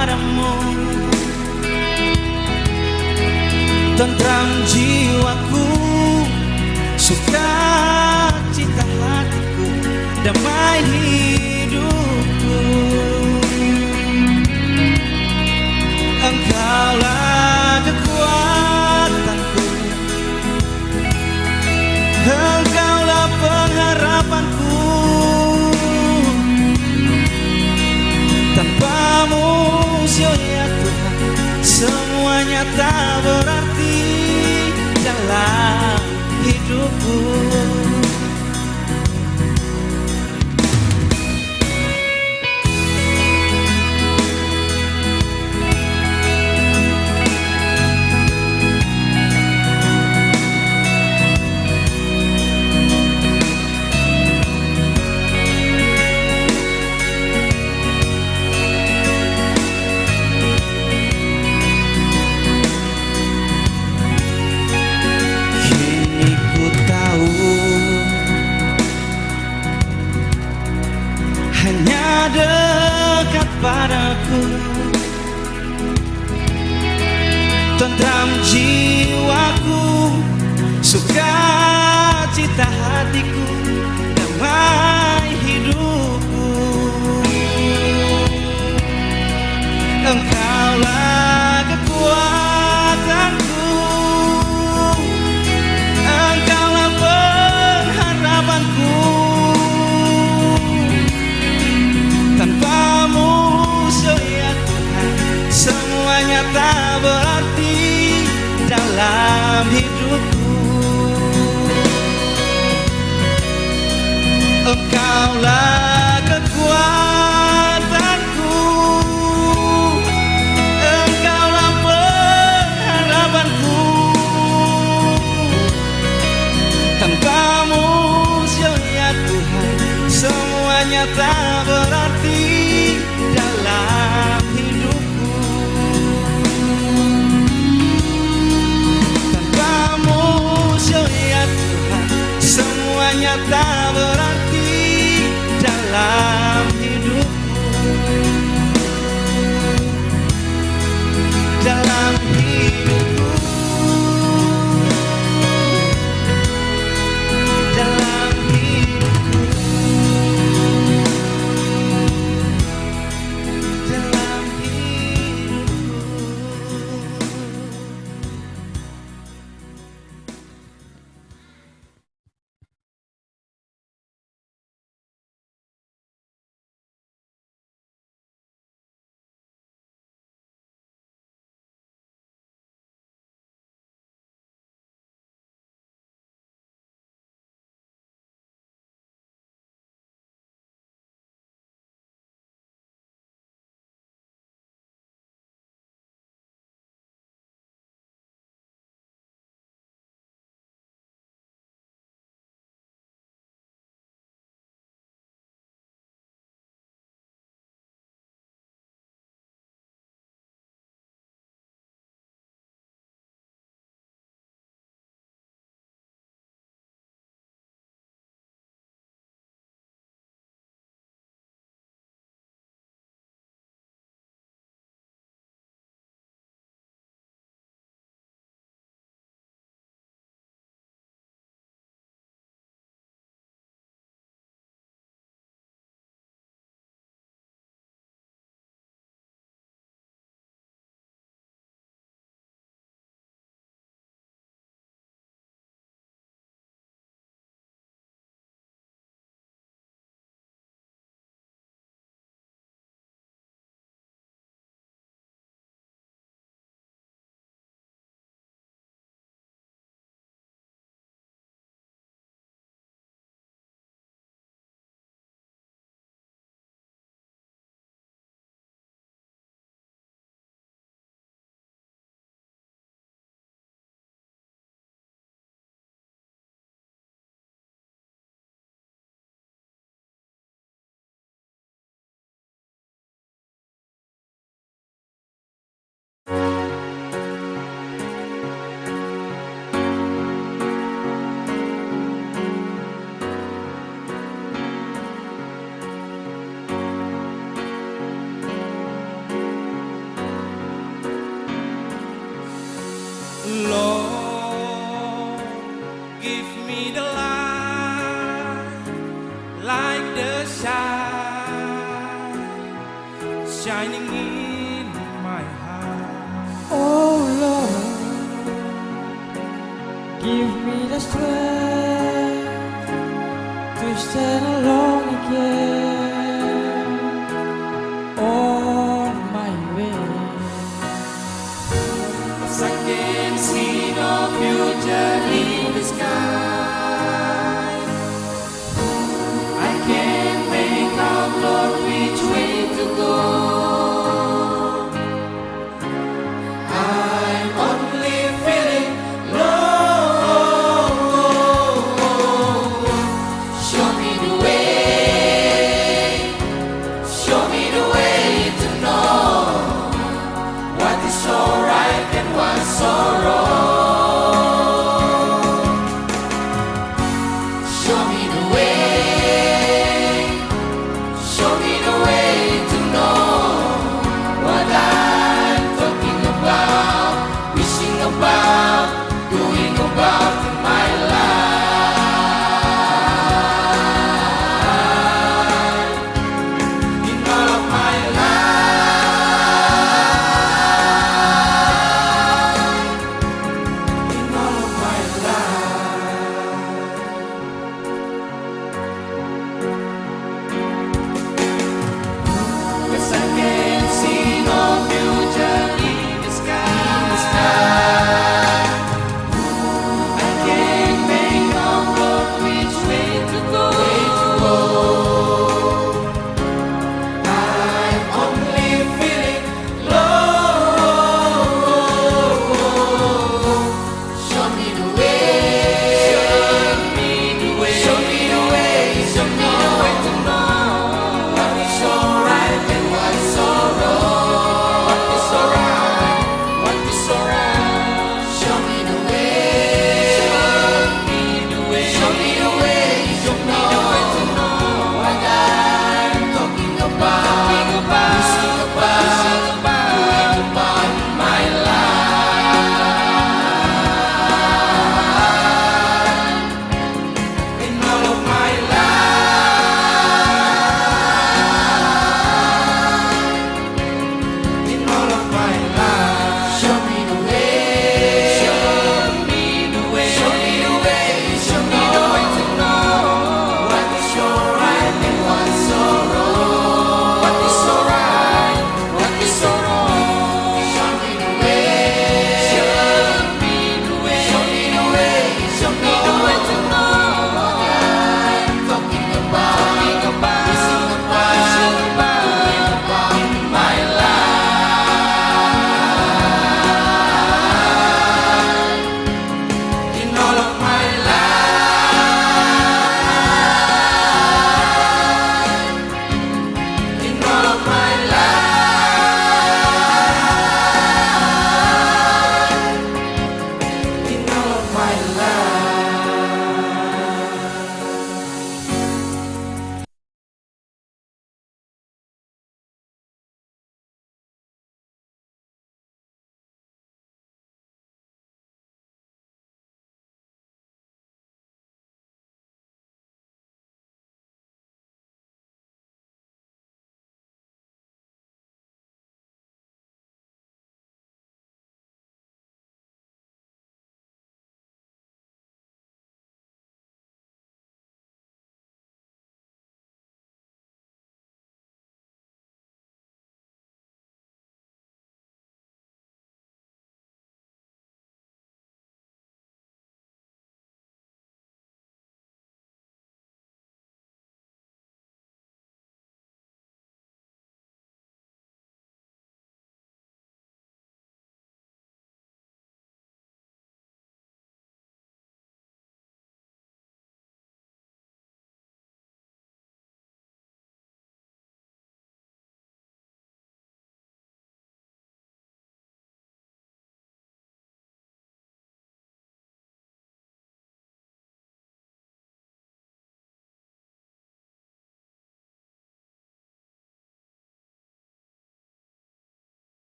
padamu. Tentram jiwaku, sukacita hatiku, damai hidupku. Engkaulah kekuatanku, Engkaulah pengharapanku. Tanpamu ya Tuhan, semuanya tak berarti dalam hidupku. Hanya dekat padaku, tentram jiwaku, sukacita hatiku, damai hidupku. Engkaulah kekuatanku, Engkaulah pengharapanku. Tanpamu ya Tuhan, semuanya tak berarti dalam hidupku. Engkaulah kekuatanku, Engkaulah pengharapanku. Tanpamu ya Tuhan, semuanya tak berarti dalam hidupku. Tanpamu ya Tuhan, semuanya tak berarti dalam hidupku. Dalam hidupku. shining in my heart. Oh Lord, give me the strength to stand alone again on my way. 'Cause I can see no future in the sky. I can't make out, Lord, which way to go. I'm only feeling low. Show me the way.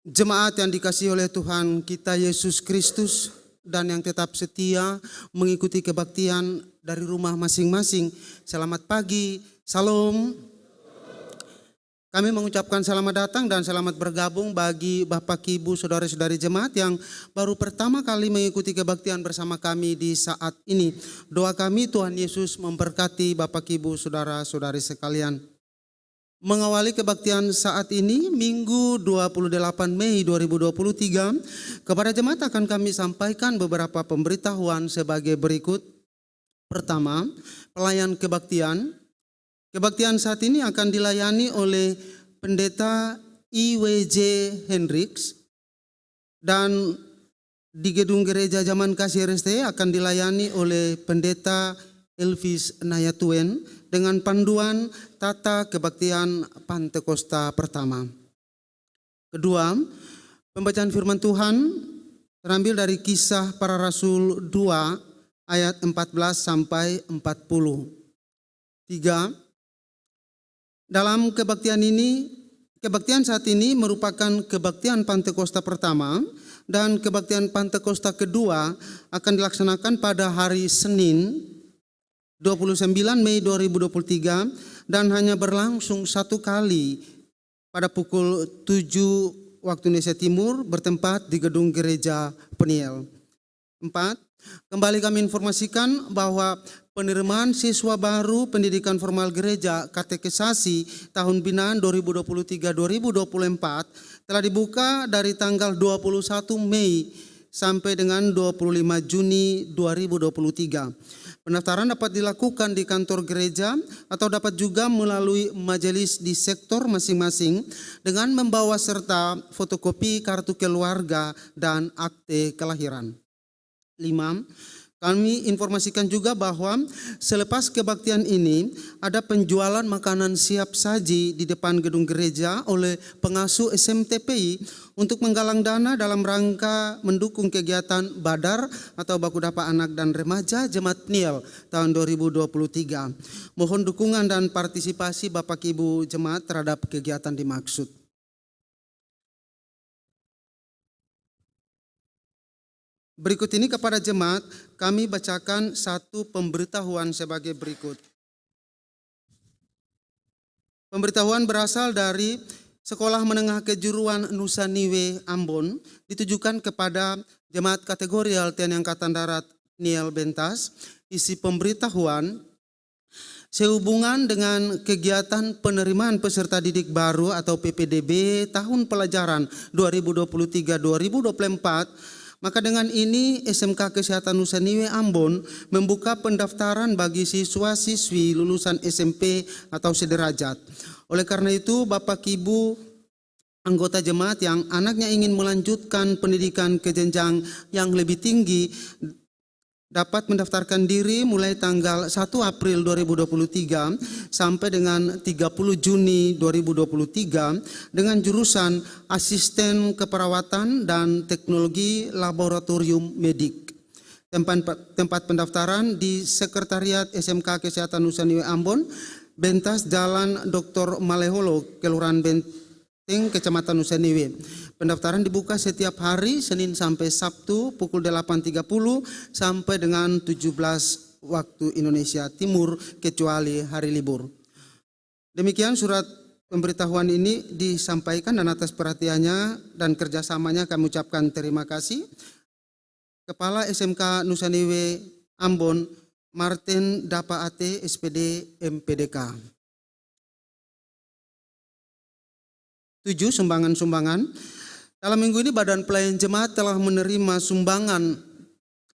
Jemaat yang dikasihi oleh Tuhan kita Yesus Kristus dan yang tetap setia mengikuti kebaktian dari rumah masing-masing. Selamat pagi, salam. Kami mengucapkan selamat datang dan selamat bergabung bagi Bapak, Ibu, Saudara-saudari jemaat yang baru pertama kali mengikuti kebaktian bersama kami di saat ini. Doa kami Tuhan Yesus memberkati Bapak, Ibu, Saudara-saudari sekalian. Mengawali kebaktian saat ini, Minggu 28 Mei 2023, kepada jemaat akan kami sampaikan beberapa pemberitahuan sebagai berikut. Pertama, pelayan kebaktian. Kebaktian saat ini akan dilayani oleh Pendeta IWJ Hendricks dan di gedung gereja Zaman Kasih RST akan dilayani oleh Pendeta Elvis Nayatuen dengan panduan tata kebaktian Pantekosta pertama. Kedua, pembacaan firman Tuhan terambil dari Kisah Para Rasul 2 ayat 14 sampai 40. Tiga, dalam kebaktian saat ini merupakan kebaktian Pantekosta pertama dan kebaktian Pantekosta kedua akan dilaksanakan pada hari Senin 29 Mei 2023 dan hanya berlangsung satu kali pada pukul 7 waktu Indonesia Timur bertempat di gedung gereja Peniel. 4. Kembali kami informasikan bahwa penerimaan siswa baru pendidikan formal gereja katekisasi tahun binaan 2023-2024 telah dibuka dari tanggal 21 Mei sampai dengan 25 Juni 2023. Pendaftaran dapat dilakukan di kantor gereja atau dapat juga melalui majelis di sektor masing-masing dengan membawa serta fotokopi kartu keluarga dan akte kelahiran. 5. Kami informasikan juga bahwa selepas kebaktian ini ada penjualan makanan siap saji di depan gedung gereja oleh pengasuh SMTPI untuk menggalang dana dalam rangka mendukung kegiatan Badar atau Baku Dapa Anak dan Remaja Jemaat Peniel tahun 2023. Mohon dukungan dan partisipasi Bapak Ibu jemaat terhadap kegiatan dimaksud. Berikut ini kepada jemaat kami bacakan satu pemberitahuan sebagai berikut. Pemberitahuan berasal dari Sekolah Menengah Kejuruan Nusa Niwe Ambon ditujukan kepada jemaat kategorial TNI Angkatan Darat Niel Bentas. Isi pemberitahuan sehubungan dengan kegiatan penerimaan peserta didik baru atau PPDB tahun pelajaran 2023-2024. Maka dengan ini SMK Kesehatan Nusa Niwe Ambon membuka pendaftaran bagi siswa-siswi lulusan SMP atau sederajat. Oleh karena itu Bapak Ibu anggota jemaat yang anaknya ingin melanjutkan pendidikan ke jenjang yang lebih tinggi dapat mendaftarkan diri mulai tanggal 1 April 2023 sampai dengan 30 Juni 2023 dengan jurusan Asisten Keperawatan dan Teknologi Laboratorium Medik. Tempat pendaftaran di Sekretariat SMK Kesehatan Nusa Niwe Ambon, Bentas Jalan Dr. Maleholo, Kelurahan Benteng, Kecamatan Nusa Niwe. Pendaftaran dibuka setiap hari Senin sampai Sabtu pukul 8.30 sampai dengan 17 waktu Indonesia Timur kecuali hari libur. Demikian surat pemberitahuan ini disampaikan dan atas perhatiannya dan kerjasamanya kami ucapkan terima kasih. Kepala SMK Nusa Niwe Ambon Martin Dapa AT SPD MPDK. 7. Sumbangan-sumbangan. Dalam minggu ini Badan Pelayan Jemaat telah menerima sumbangan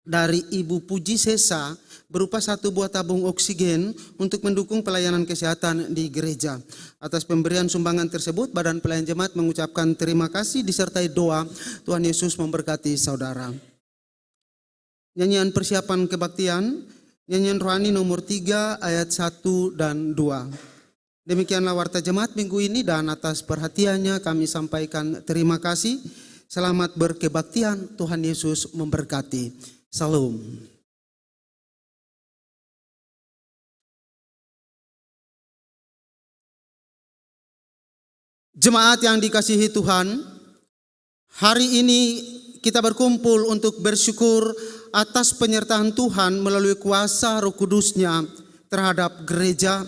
dari Ibu Puji Sesa berupa 1 buah tabung oksigen untuk mendukung pelayanan kesehatan di gereja. Atas pemberian sumbangan tersebut, Badan Pelayan Jemaat mengucapkan terima kasih disertai doa Tuhan Yesus memberkati saudara. Nyanyian persiapan kebaktian, nyanyian rohani nomor 3 ayat 1 dan 2. Demikianlah warta jemaat minggu ini dan atas perhatiannya kami sampaikan terima kasih. Selamat berkebaktian, Tuhan Yesus memberkati. Salam. Jemaat yang dikasihi Tuhan, Hari ini kita berkumpul untuk bersyukur atas penyertaan Tuhan melalui kuasa Roh Kudus-Nya terhadap gereja.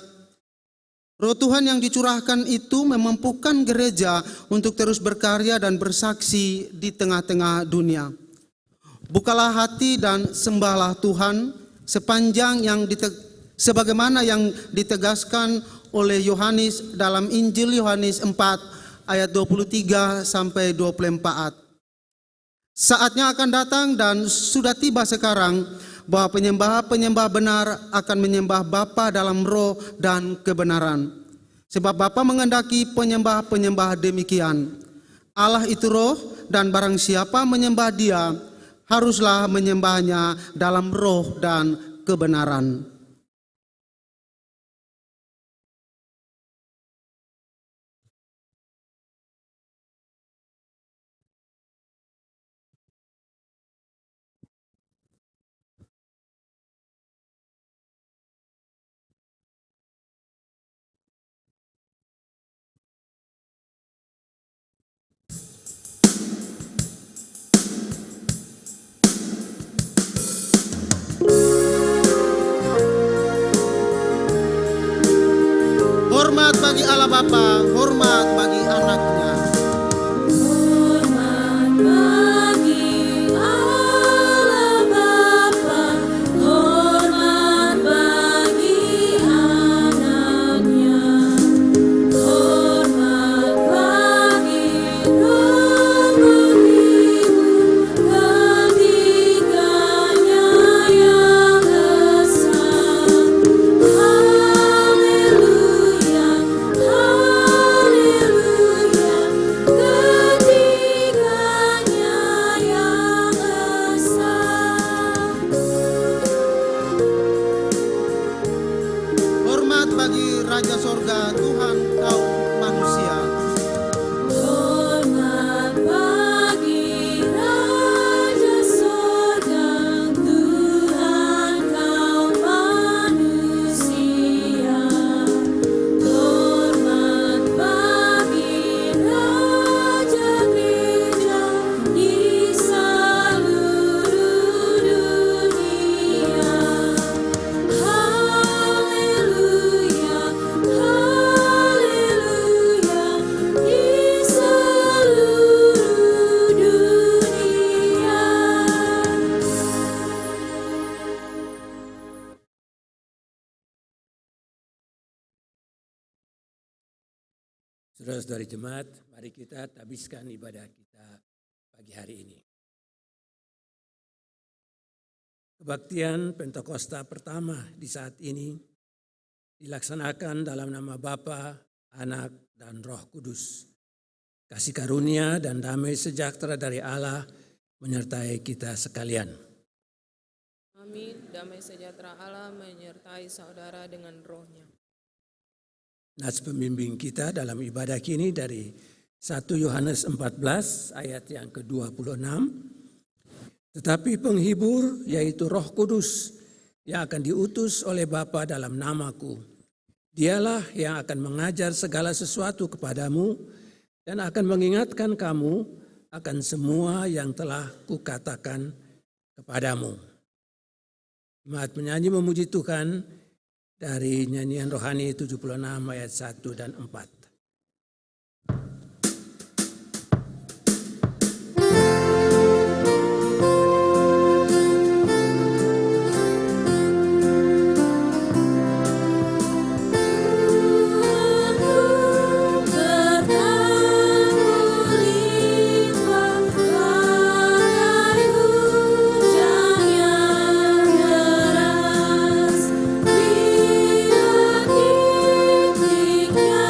Roh Tuhan yang dicurahkan itu memampukan gereja untuk terus berkarya dan bersaksi di tengah-tengah dunia. Bukalah hati dan sembahlah Tuhan sebagaimana yang ditegaskan oleh Yohanes dalam Injil Yohanes 4 ayat 23 sampai 24. Saatnya akan datang dan sudah tiba sekarang bahwa penyembah-penyembah benar akan menyembah Bapa dalam roh dan kebenaran. Sebab Bapa menghendaki penyembah-penyembah demikian. Allah itu roh, dan barang siapa menyembah Dia haruslah menyembahnya dalam roh dan kebenaran. Hormat bagi Allah Bapa, hormat bagi anaknya. Hormat bagi Allah Bapa, hormat bagi anaknya, hormat bagi Roh Kudus, ketiganya yang esa. Haleluya, haleluya, ketiganya yang esa. Hormat bagi Raja Sorga, Tuhan kaum manusia. Hormat bagi Raja Sorga, Tuhan kaum manusia. Hormat bagi Raja Gereja di seluruh dunia. Haleluya, haleluya, di seluruh dunia. Saudara-saudari jemaat, mari kita habiskan ibadah kita pagi hari ini. Kebaktian Pentakosta pertama di saat ini dilaksanakan dalam nama Bapa, Anak, dan Roh Kudus. Kasih karunia dan damai sejahtera dari Allah menyertai kita sekalian. Amin. Damai sejahtera Allah menyertai saudara dengan rohnya. Nats pembimbing kita dalam ibadah kini dari 1 Yohanes 14 ayat yang ke-26. Tetapi penghibur yaitu Roh Kudus yang akan diutus oleh Bapa dalam namaku. Dialah yang akan mengajar segala sesuatu kepadamu dan akan mengingatkan kamu akan semua yang telah kukatakan kepadamu. Jemaat menyanyi memuji Tuhan dari nyanyian rohani 76 ayat 1 dan 4. Bertamu limpah bagai hujan yang deras, bila titiknya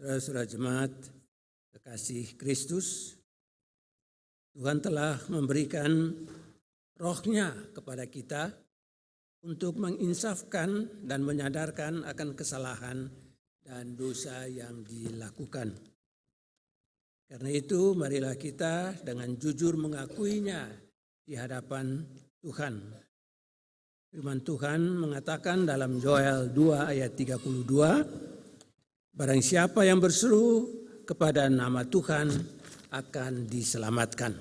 Saudara-saudara jemaat kekasih Kristus, Tuhan telah memberikan Roh-Nya kepada kita untuk menginsafkan dan menyadarkan akan kesalahan dan dosa yang dilakukan. Karena itu marilah kita dengan jujur mengakuinya di hadapan Tuhan. Firman Tuhan mengatakan dalam Yoel 2 ayat 32, barang siapa yang berseru kepada nama Tuhan akan diselamatkan.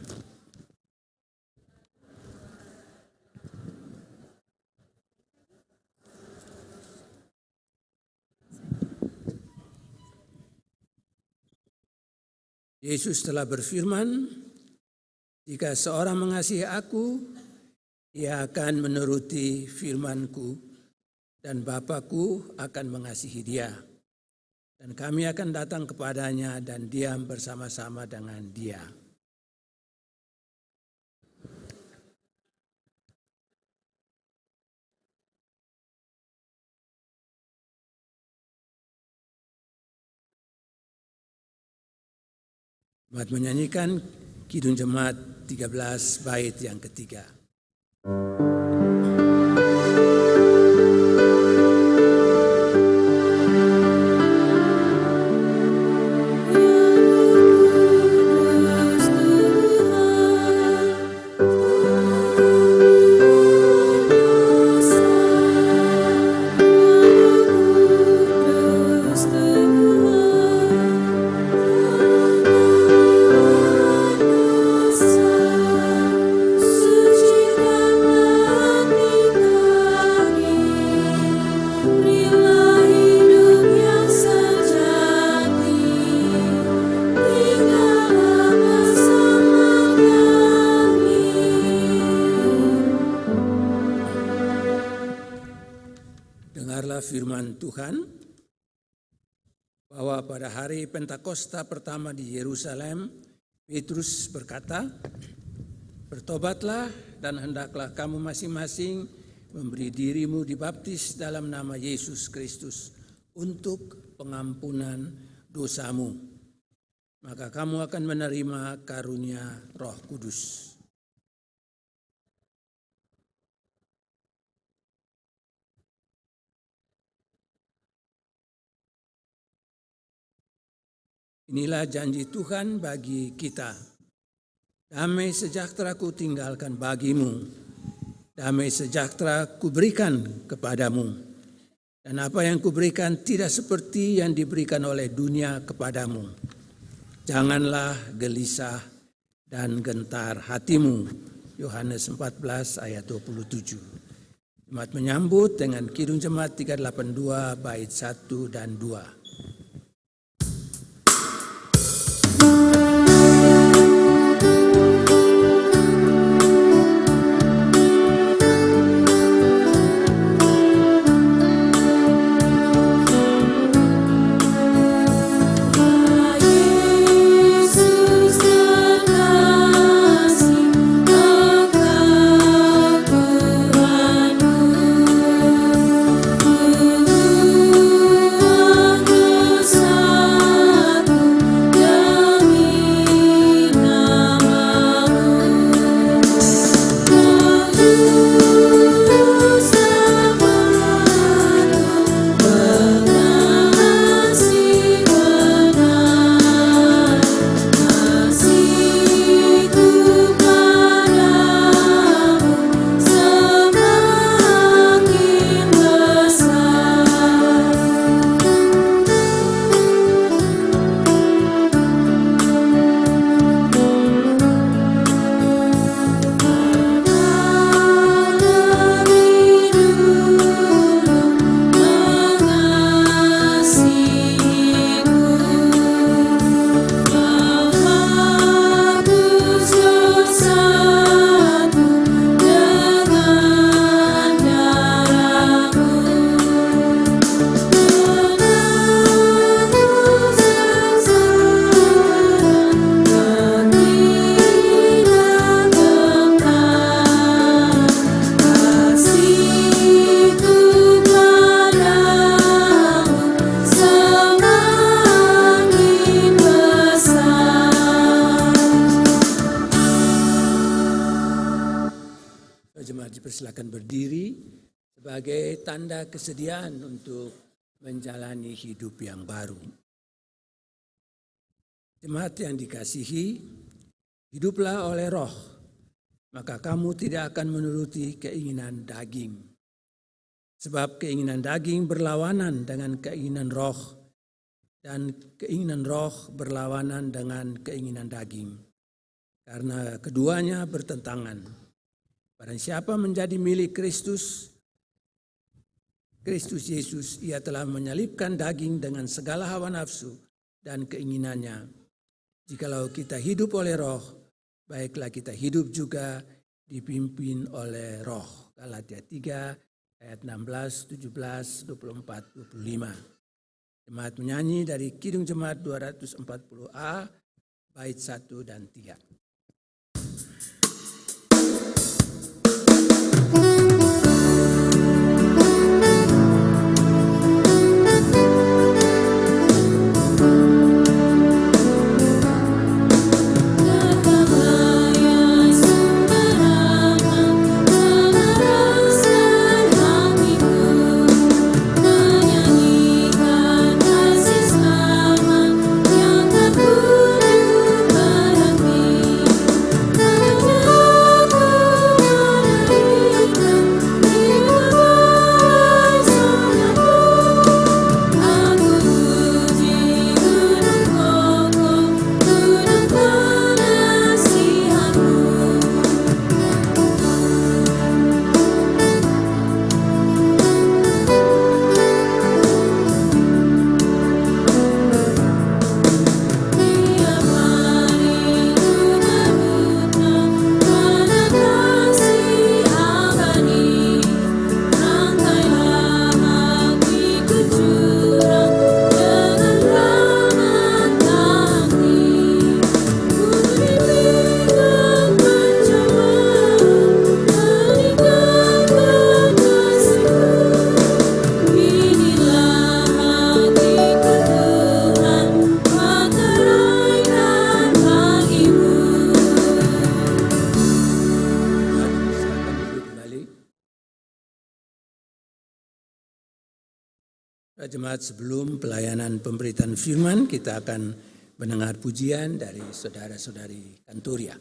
Yesus telah berfirman, jika seorang mengasihi aku, ia akan menuruti firman-Ku, dan Bapa-Ku akan mengasihi dia. Dan kami akan datang kepadanya dan diam bersama-sama dengan dia. Jemaat menyanyikan Kidung Jemaat 13 bait yang ketiga. Firman Tuhan bahwa pada hari Pentakosta pertama di Yerusalem, Petrus berkata, bertobatlah dan hendaklah kamu masing-masing memberi dirimu dibaptis dalam nama Yesus Kristus untuk pengampunan dosamu. Maka kamu akan menerima karunia Roh Kudus. Inilah janji Tuhan bagi kita. Damai sejahtera ku tinggalkan bagimu. Damai sejahtera ku berikan kepadamu. Dan apa yang ku berikan tidak seperti yang diberikan oleh dunia kepadamu. Janganlah gelisah dan gentar hatimu. Yohanes 14 ayat 27. Jemaat menyambut dengan Kidung Jemaat 382 bait 1 dan 2. Tuhan silakan berdiri sebagai tanda kesediaan untuk menjalani hidup yang baru. Jemaat yang dikasihi, hiduplah oleh Roh, maka kamu tidak akan menuruti keinginan daging. Sebab keinginan daging berlawanan dengan keinginan Roh, dan keinginan Roh berlawanan dengan keinginan daging. Karena keduanya bertentangan. Barang siapa menjadi milik Kristus Yesus, ia telah menyalibkan daging dengan segala hawa nafsu dan keinginannya. Jikalau kita hidup oleh Roh, baiklah kita hidup juga dipimpin oleh Roh. Galatia 3 ayat 16, 17, 24, 25. Jemaat menyanyi dari Kidung Jemaat 240A, bait 1 dan 3. Jemaat, sebelum pelayanan pemberitaan firman, kita akan mendengar pujian dari saudara-saudari Kanturia.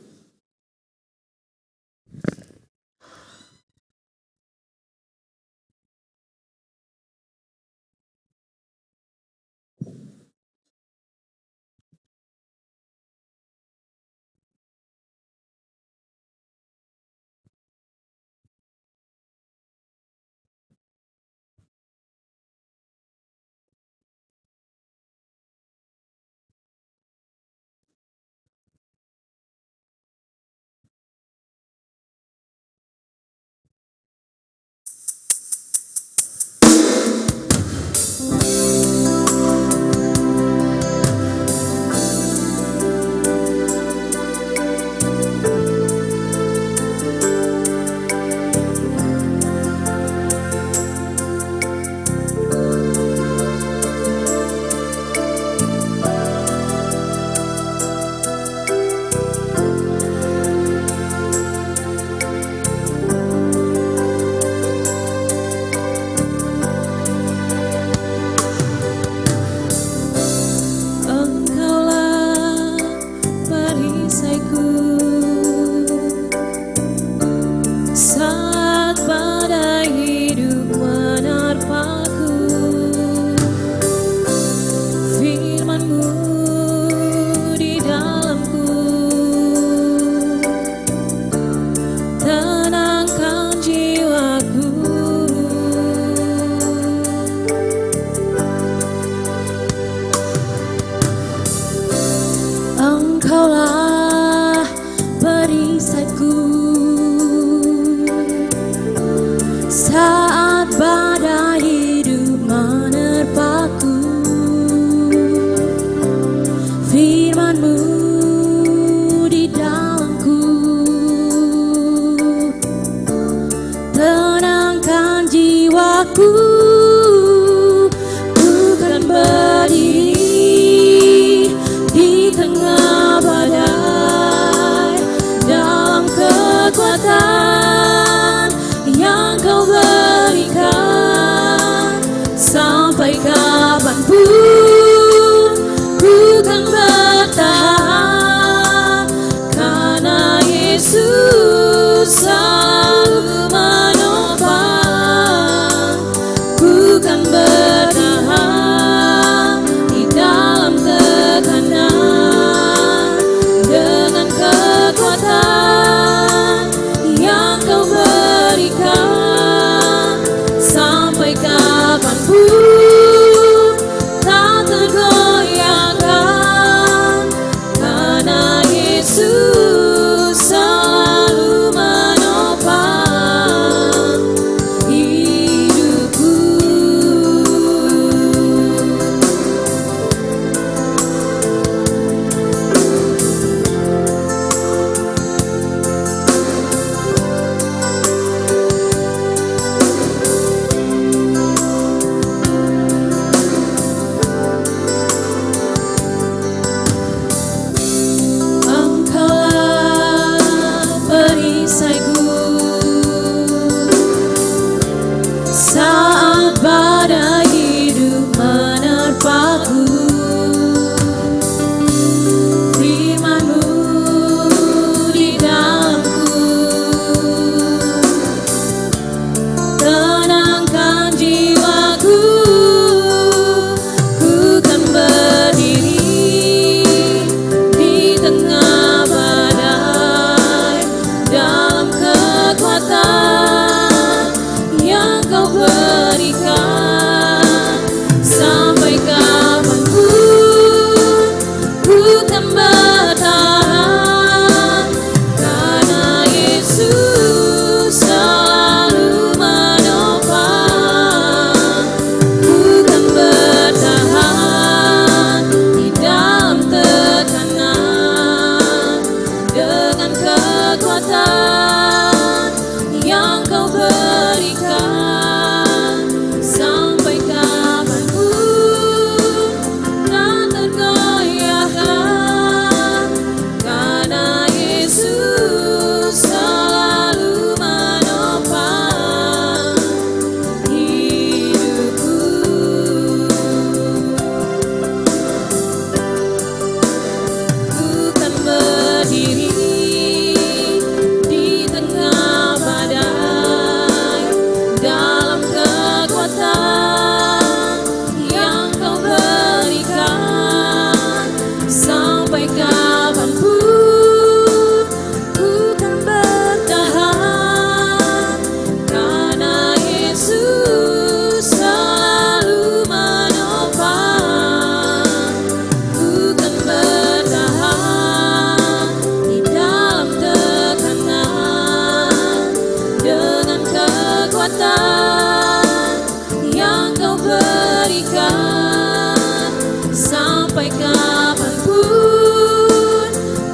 sampai kapanpun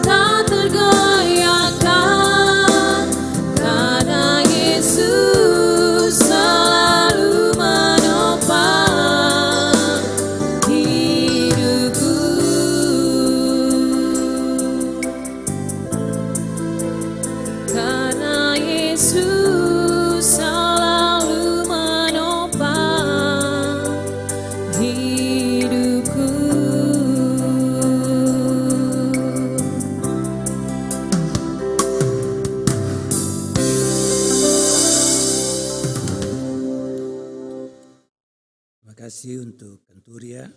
tak tergoyahkan, karena Yesus selalu menopang hidupku. Karena Yesus selalu menopang hidupku. Terima kasih untuk Kenturia.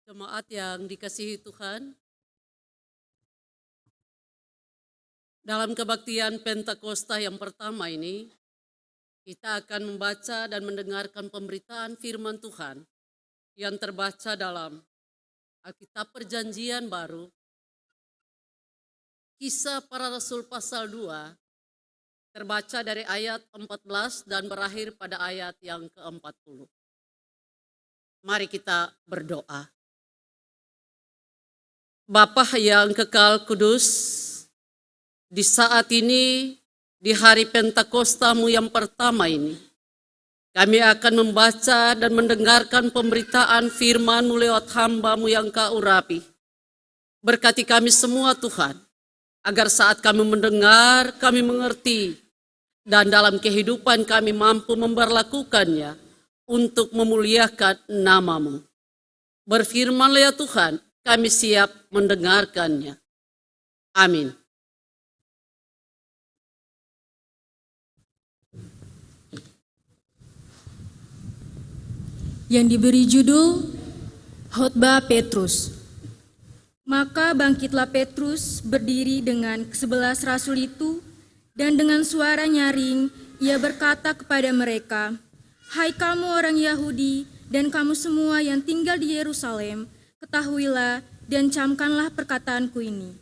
Jemaat yang dikasihi Tuhan, dalam kebaktian Pentakosta yang pertama ini, kita akan membaca dan mendengarkan pemberitaan firman Tuhan yang terbaca dalam Alkitab Perjanjian Baru, Kisah Para Rasul pasal 2, terbaca dari ayat 14 dan berakhir pada ayat yang ke-40. Mari kita berdoa. Bapa yang kekal kudus, di saat ini, di hari Pentakosta-Mu yang pertama ini, kami akan membaca dan mendengarkan pemberitaan firman-Mu lewat hamba-Mu yang Kau urapi. Berkati kami semua Tuhan, agar saat kami mendengar, kami mengerti, dan dalam kehidupan kami mampu memperlakukannya untuk memuliakan nama-Mu. Berfirman-Lah ya Tuhan, kami siap mendengarkannya. Amin. Yang diberi judul Khotbah Petrus. Maka bangkitlah Petrus berdiri dengan ke-11 rasul itu, dan dengan suara nyaring ia berkata kepada mereka, "Hai kamu orang Yahudi dan kamu semua yang tinggal di Yerusalem, ketahuilah dan camkanlah perkataanku ini.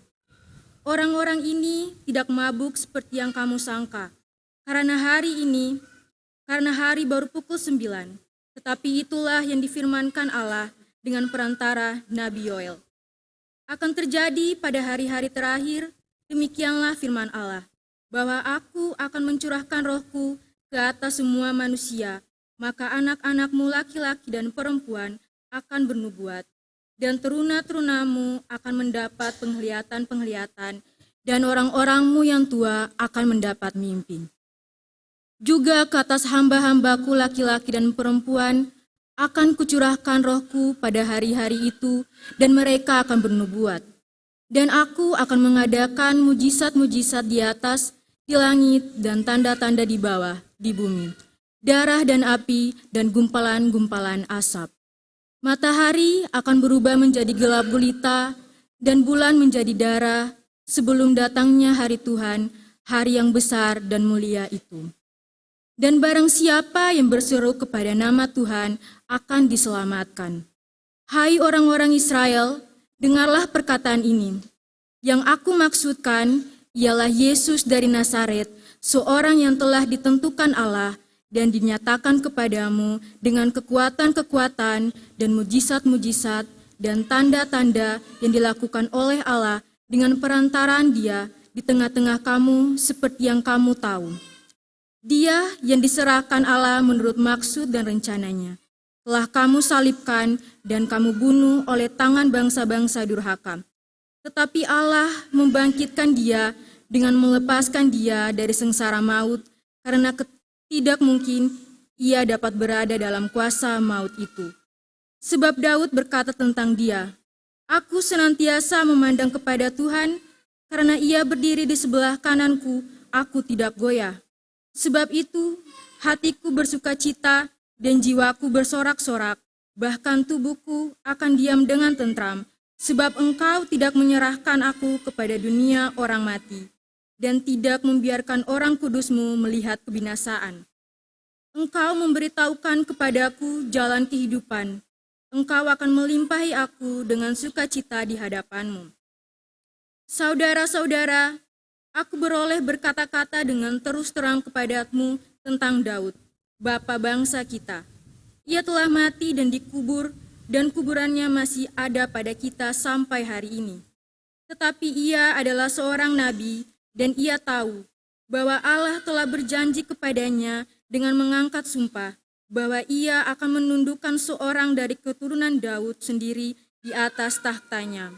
Orang-orang ini tidak mabuk seperti yang kamu sangka, karena hari baru pukul 9. Tetapi itulah yang difirmankan Allah dengan perantara Nabi Yoel. Akan terjadi pada hari-hari terakhir, demikianlah firman Allah, bahwa aku akan mencurahkan rohku ke atas semua manusia, maka anak-anakmu laki-laki dan perempuan akan bernubuat, dan teruna-terunamu akan mendapat penglihatan-penglihatan, dan orang-orangmu yang tua akan mendapat mimpi. Juga ke atas hamba-hambaku laki-laki dan perempuan akan kucurahkan rohku pada hari-hari itu, dan mereka akan bernubuat. Dan aku akan mengadakan mujizat-mujizat di atas, di langit, dan tanda-tanda di bawah, di bumi, darah dan api, dan gumpalan-gumpalan asap. Matahari akan berubah menjadi gelap gulita, dan bulan menjadi darah, sebelum datangnya hari Tuhan, hari yang besar dan mulia itu. Dan barang siapa yang berseru kepada nama Tuhan akan diselamatkan. Hai orang-orang Israel, dengarlah perkataan ini. Yang aku maksudkan ialah Yesus dari Nazaret, seorang yang telah ditentukan Allah dan dinyatakan kepadamu dengan kekuatan-kekuatan dan mujizat-mujizat dan tanda-tanda yang dilakukan oleh Allah dengan perantaraan Dia di tengah-tengah kamu seperti yang kamu tahu. Dia yang diserahkan Allah menurut maksud dan rencananya, telah kamu salibkan dan kamu bunuh oleh tangan bangsa-bangsa durhaka. Tetapi Allah membangkitkan Dia dengan melepaskan Dia dari sengsara maut, karena tidak mungkin Ia dapat berada dalam kuasa maut itu. Sebab Daud berkata tentang Dia, "Aku senantiasa memandang kepada Tuhan, karena Ia berdiri di sebelah kananku, aku tidak goyah. Sebab itu, hatiku bersukacita dan jiwaku bersorak-sorak, bahkan tubuhku akan diam dengan tentram, sebab Engkau tidak menyerahkan aku kepada dunia orang mati, dan tidak membiarkan orang kudus-Mu melihat kebinasaan. Engkau memberitahukan kepadaku jalan kehidupan, Engkau akan melimpahi aku dengan sukacita di hadapan-Mu. Saudara-saudara, aku beroleh berkata-kata dengan terus terang kepadamu tentang Daud, bapa bangsa kita. Ia telah mati dan dikubur, dan kuburannya masih ada pada kita sampai hari ini. Tetapi ia adalah seorang nabi, dan ia tahu bahwa Allah telah berjanji kepadanya dengan mengangkat sumpah bahwa ia akan menundukkan seorang dari keturunan Daud sendiri di atas tahtanya.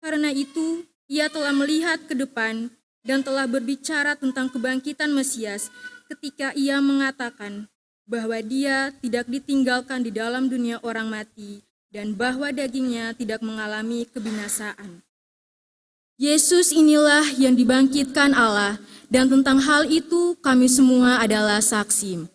Karena itu, ia telah melihat ke depan dan telah berbicara tentang kebangkitan Mesias ketika ia mengatakan bahwa dia tidak ditinggalkan di dalam dunia orang mati dan bahwa dagingnya tidak mengalami kebinasaan. Yesus inilah yang dibangkitkan Allah, dan tentang hal itu kami semua adalah saksi.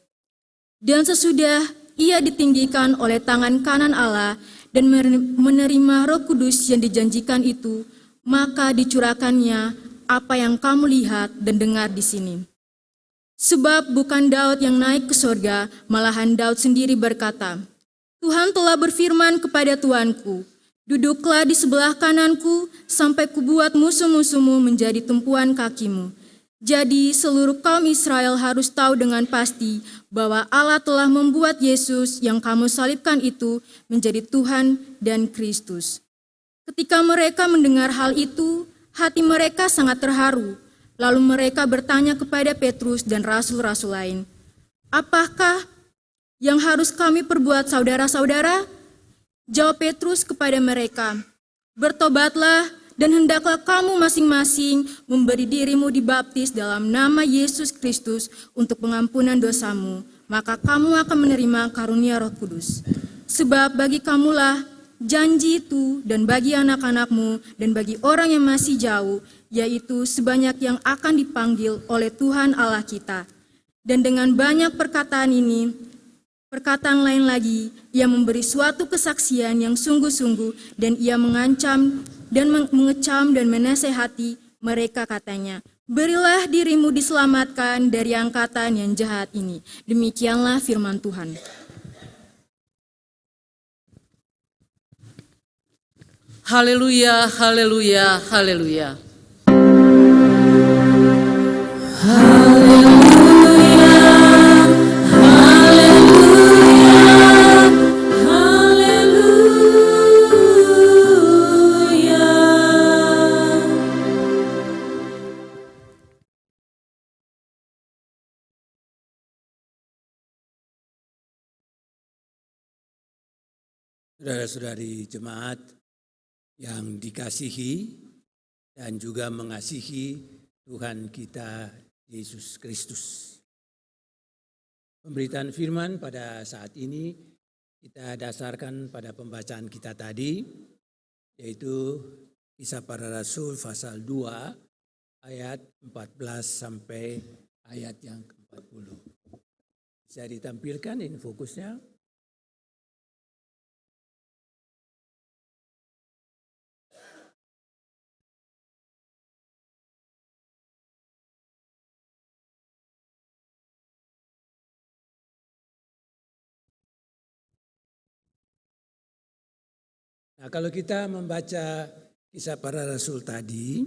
Dan sesudah ia ditinggikan oleh tangan kanan Allah dan menerima Roh Kudus yang dijanjikan itu, maka dicurahkannya apa yang kamu lihat dan dengar di sini. Sebab bukan Daud yang naik ke sorga, malahan Daud sendiri berkata, Tuhan telah berfirman kepada Tuanku, duduklah di sebelah kananku sampai kubuat musuh-musuhmu menjadi tumpuan kakimu. Jadi seluruh kaum Israel harus tahu dengan pasti bahwa Allah telah membuat Yesus yang kamu salibkan itu menjadi Tuhan dan Kristus. Ketika mereka mendengar hal itu, hati mereka sangat terharu. Lalu mereka bertanya kepada Petrus dan rasul-rasul lain, apakah yang harus kami perbuat saudara-saudara? Jawab Petrus kepada mereka, bertobatlah dan hendaklah kamu masing-masing memberi dirimu dibaptis dalam nama Yesus Kristus untuk pengampunan dosamu, maka kamu akan menerima karunia Roh Kudus. Sebab bagi kamulah janji itu dan bagi anak-anakmu dan bagi orang yang masih jauh, yaitu sebanyak yang akan dipanggil oleh Tuhan Allah kita. Dan dengan banyak perkataan ini, perkataan lain lagi, ia memberi suatu kesaksian yang sungguh-sungguh dan ia mengancam dan mengecam dan menasehati mereka katanya, berilah dirimu diselamatkan dari angkatan yang jahat ini. Demikianlah firman Tuhan. Haleluya, haleluya, haleluya. Saudara-saudari jemaat yang dikasihi dan juga mengasihi Tuhan kita Yesus Kristus. Pemberitaan firman pada saat ini kita dasarkan pada pembacaan kita tadi, yaitu Kisah Para Rasul pasal 2 ayat 14 sampai ayat yang ke-40. Bisa ditampilkan ini fokusnya. Nah, kalau kita membaca Kisah Para Rasul tadi,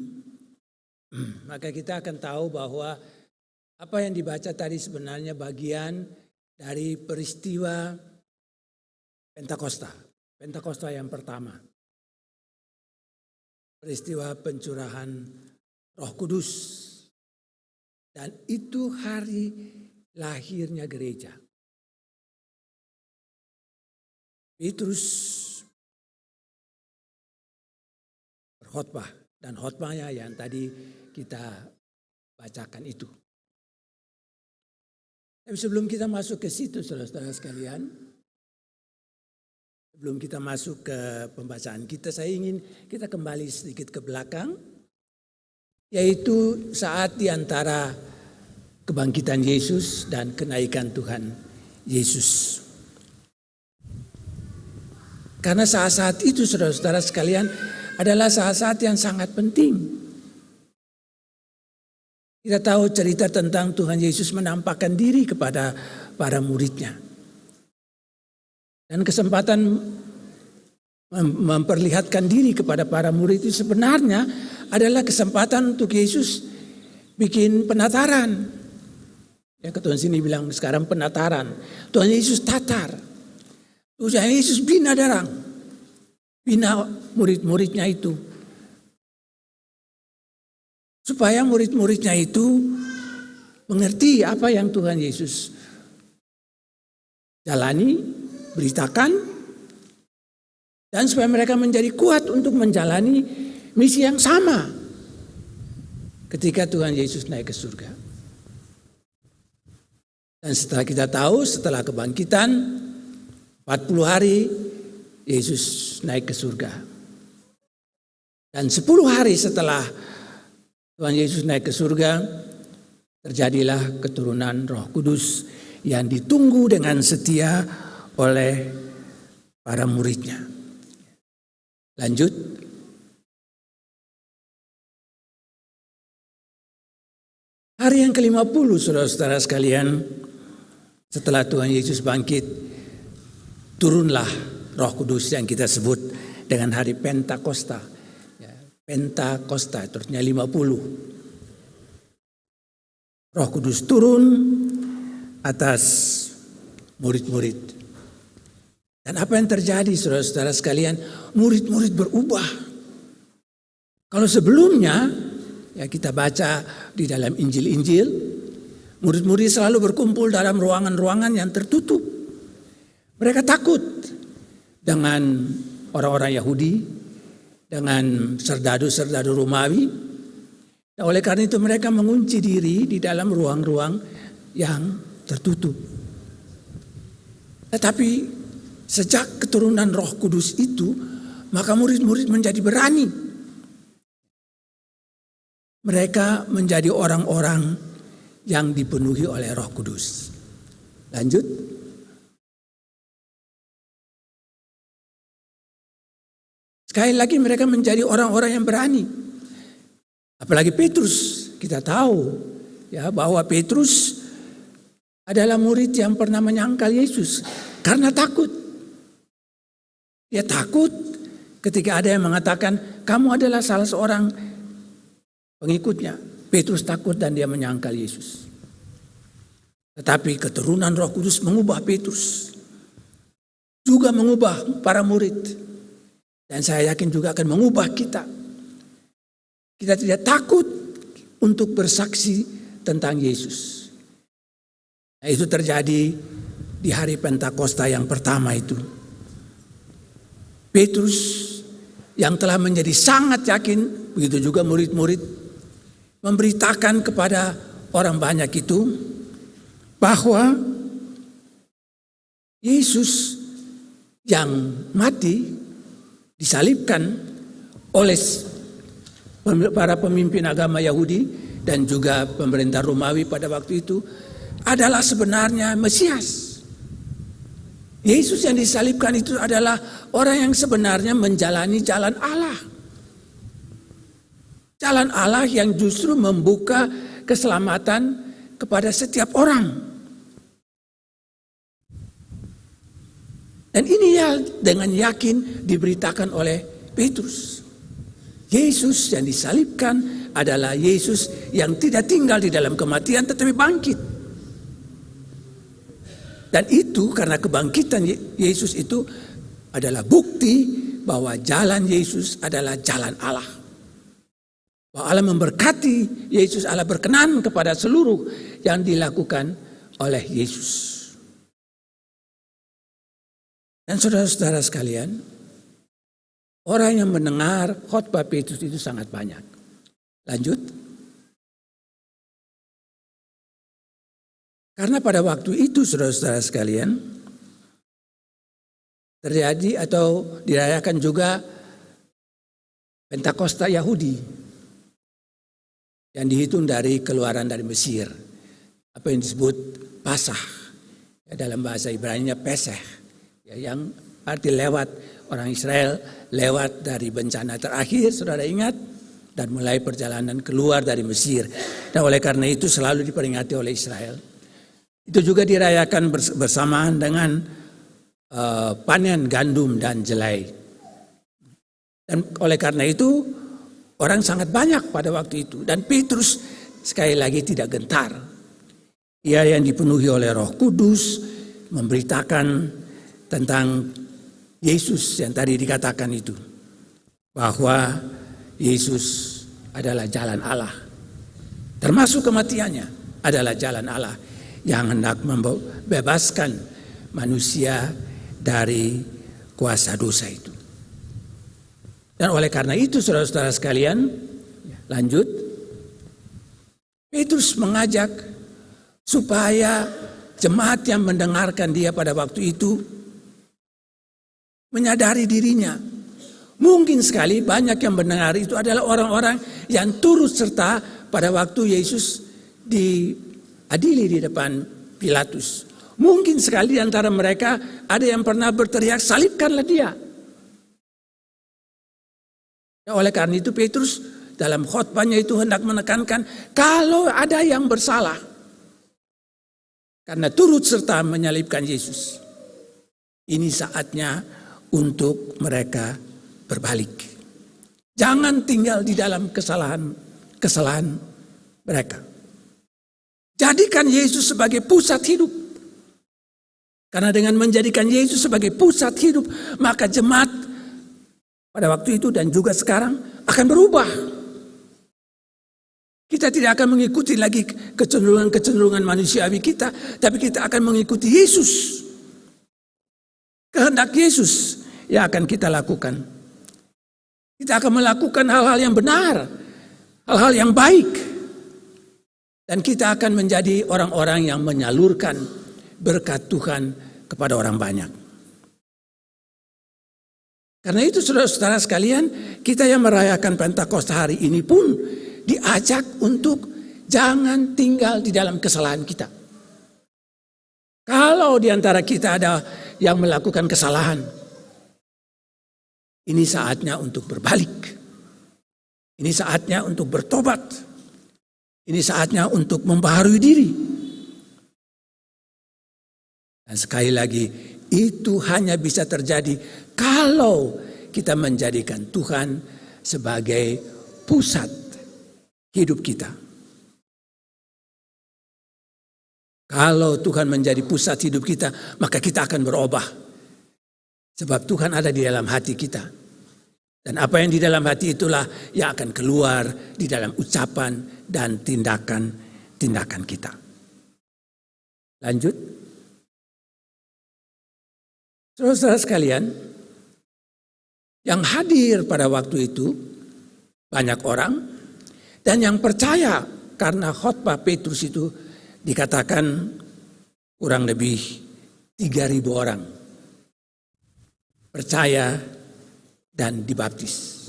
maka kita akan tahu bahwa apa yang dibaca tadi sebenarnya bagian dari peristiwa Pentakosta yang pertama. Peristiwa pencurahan Roh Kudus. Dan itu hari lahirnya gereja. Petrus khotbah dan khotbahnya yang tadi kita bacakan itu. Tapi sebelum kita masuk ke situ saudara-saudara sekalian, sebelum kita masuk ke pembacaan kita, saya ingin kita kembali sedikit ke belakang, yaitu saat di antara kebangkitan Yesus dan kenaikan Tuhan Yesus. Karena saat-saat itu saudara-saudara sekalian adalah saat-saat yang sangat penting. Kita tahu cerita tentang Tuhan Yesus menampakkan diri kepada para muridnya. Dan kesempatan memperlihatkan diri kepada para murid itu sebenarnya adalah kesempatan untuk Yesus bikin penataran. Ya, Tuhan sini bilang sekarang penataran. Tuhan Yesus tatar. Tuhan Yesus bina darah, bina murid-muridnya itu. Supaya murid-muridnya itu mengerti apa yang Tuhan Yesus jalani, beritakan, dan supaya mereka menjadi kuat untuk menjalani misi yang sama ketika Tuhan Yesus naik ke surga. Dan setelah kita tahu, setelah kebangkitan, 40 hari Yesus naik ke surga. Dan 10 hari setelah Tuhan Yesus naik ke surga, terjadilah keturunan Roh Kudus yang ditunggu dengan setia oleh para muridnya. Lanjut. Hari yang ke-50, saudara-saudara sekalian, setelah Tuhan Yesus bangkit, turunlah Roh Kudus yang kita sebut dengan hari Pentakosta. Pentakosta, artinya 50. Roh Kudus turun atas murid-murid. Dan apa yang terjadi, saudara-saudara sekalian? Murid-murid berubah. Kalau sebelumnya, ya kita baca di dalam Injil-Injil, murid-murid selalu berkumpul dalam ruangan-ruangan yang tertutup. Mereka takut dengan orang-orang Yahudi, dengan serdadu-serdadu Romawi. Dan oleh karena itu mereka mengunci diri di dalam ruang-ruang yang tertutup. Tetapi sejak keturunan Roh Kudus itu, maka murid-murid menjadi berani. Mereka menjadi orang-orang yang dipenuhi oleh Roh Kudus. Lanjut. Sekali lagi mereka menjadi orang-orang yang berani. Apalagi Petrus, kita tahu ya bahwa Petrus adalah murid yang pernah menyangkal Yesus karena takut. Dia takut ketika ada yang mengatakan kamu adalah salah seorang pengikutnya. Petrus takut dan dia menyangkal Yesus. Tetapi keturunan Roh Kudus mengubah Petrus. Juga mengubah para murid. Dan saya yakin juga akan mengubah kita. Kita tidak takut untuk bersaksi tentang Yesus. Nah, itu terjadi di hari Pentakosta yang pertama itu. Petrus yang telah menjadi sangat yakin, begitu juga murid-murid, memberitakan kepada orang banyak itu bahwa Yesus yang mati disalibkan oleh para pemimpin agama Yahudi dan juga pemerintah Romawi pada waktu itu adalah sebenarnya Mesias. Yesus yang disalibkan itu adalah orang yang sebenarnya menjalani jalan Allah. Jalan Allah yang justru membuka keselamatan kepada setiap orang. Dan ini ya dengan yakin diberitakan oleh Petrus. Yesus yang disalibkan adalah Yesus yang tidak tinggal di dalam kematian tetapi bangkit. Dan itu karena kebangkitan Yesus itu adalah bukti bahwa jalan Yesus adalah jalan Allah. Bahwa Allah memberkati Yesus, Allah berkenan kepada seluruh yang dilakukan oleh Yesus. Dan saudara-saudara sekalian, orang yang mendengar khotbah Petrus itu sangat banyak. Lanjut. Karena pada waktu itu saudara-saudara sekalian, terjadi atau dirayakan juga Pentakosta Yahudi yang dihitung dari keluaran dari Mesir. Apa yang disebut Paskah. Ya, dalam bahasa Ibrani-nya Pesach. Ya, yang arti lewat, orang Israel lewat dari bencana terakhir, saudara ingat, dan mulai perjalanan keluar dari Mesir. Dan oleh karena itu selalu diperingati oleh Israel. Itu juga dirayakan bersamaan dengan panen gandum dan jelai. Dan oleh karena itu orang sangat banyak pada waktu itu. Dan Petrus sekali lagi tidak gentar. Ia yang dipenuhi oleh Roh Kudus memberitakan tentang Yesus yang tadi dikatakan itu. Bahwa Yesus adalah jalan Allah. Termasuk kematiannya adalah jalan Allah yang hendak membebaskan manusia dari kuasa dosa itu. Dan oleh karena itu saudara-saudara sekalian, lanjut, Petrus mengajak supaya jemaat yang mendengarkan dia pada waktu itu menyadari dirinya. Mungkin sekali banyak yang mendengar itu adalah orang-orang yang turut serta pada waktu Yesus diadili di depan Pilatus. Mungkin sekali di antara mereka ada yang pernah berteriak, salibkanlah dia. Oleh karena itu Petrus dalam khotbahnya itu hendak menekankan kalau ada yang bersalah karena turut serta menyalibkan Yesus, ini saatnya untuk mereka berbalik. Jangan tinggal di dalam kesalahan mereka. Jadikan Yesus sebagai pusat hidup. Karena dengan menjadikan Yesus sebagai pusat hidup, maka jemaat pada waktu itu dan juga sekarang akan berubah. Kita tidak akan mengikuti lagi kecenderungan manusiawi kita, tapi kita akan mengikuti Yesus. Kehendak Yesus yang akan kita lakukan. Kita akan melakukan hal-hal yang benar, hal-hal yang baik. Dan kita akan menjadi orang-orang yang menyalurkan berkat Tuhan kepada orang banyak. Karena itu saudara-saudara sekalian, kita yang merayakan Pentakosta hari ini pun diajak untuk jangan tinggal di dalam kesalahan kita. Kalau di antara kita ada yang melakukan kesalahan, ini saatnya untuk berbalik. Ini saatnya untuk bertobat. Ini saatnya untuk membaharui diri. Dan sekali lagi, itu hanya bisa terjadi kalau kita menjadikan Tuhan sebagai pusat hidup kita. Kalau Tuhan menjadi pusat hidup kita, maka kita akan berubah. Sebab Tuhan ada di dalam hati kita. Dan apa yang di dalam hati itulah yang akan keluar di dalam ucapan dan tindakan kita. Lanjut. Saudara-saudara sekalian, yang hadir pada waktu itu banyak orang, dan yang percaya karena khotbah Petrus itu dikatakan kurang lebih 3.000 orang percaya dan dibaptis.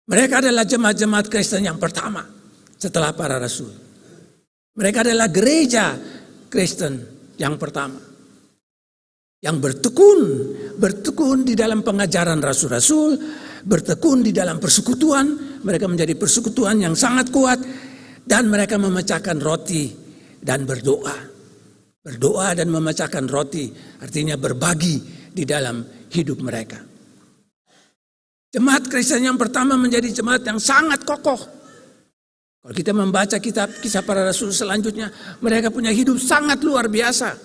Mereka adalah jemaat-jemaat Kristen yang pertama setelah para rasul. Mereka adalah gereja Kristen yang pertama. Yang bertekun di dalam pengajaran rasul-rasul, bertekun di dalam persekutuan. Mereka menjadi persekutuan yang sangat kuat. Dan mereka memecahkan roti dan berdoa. Berdoa dan memecahkan roti artinya berbagi di dalam hidup mereka. Jemaat Kristen yang pertama menjadi jemaat yang sangat kokoh. Kalau kita membaca kitab Kisah Para Rasul selanjutnya, mereka punya hidup sangat luar biasa.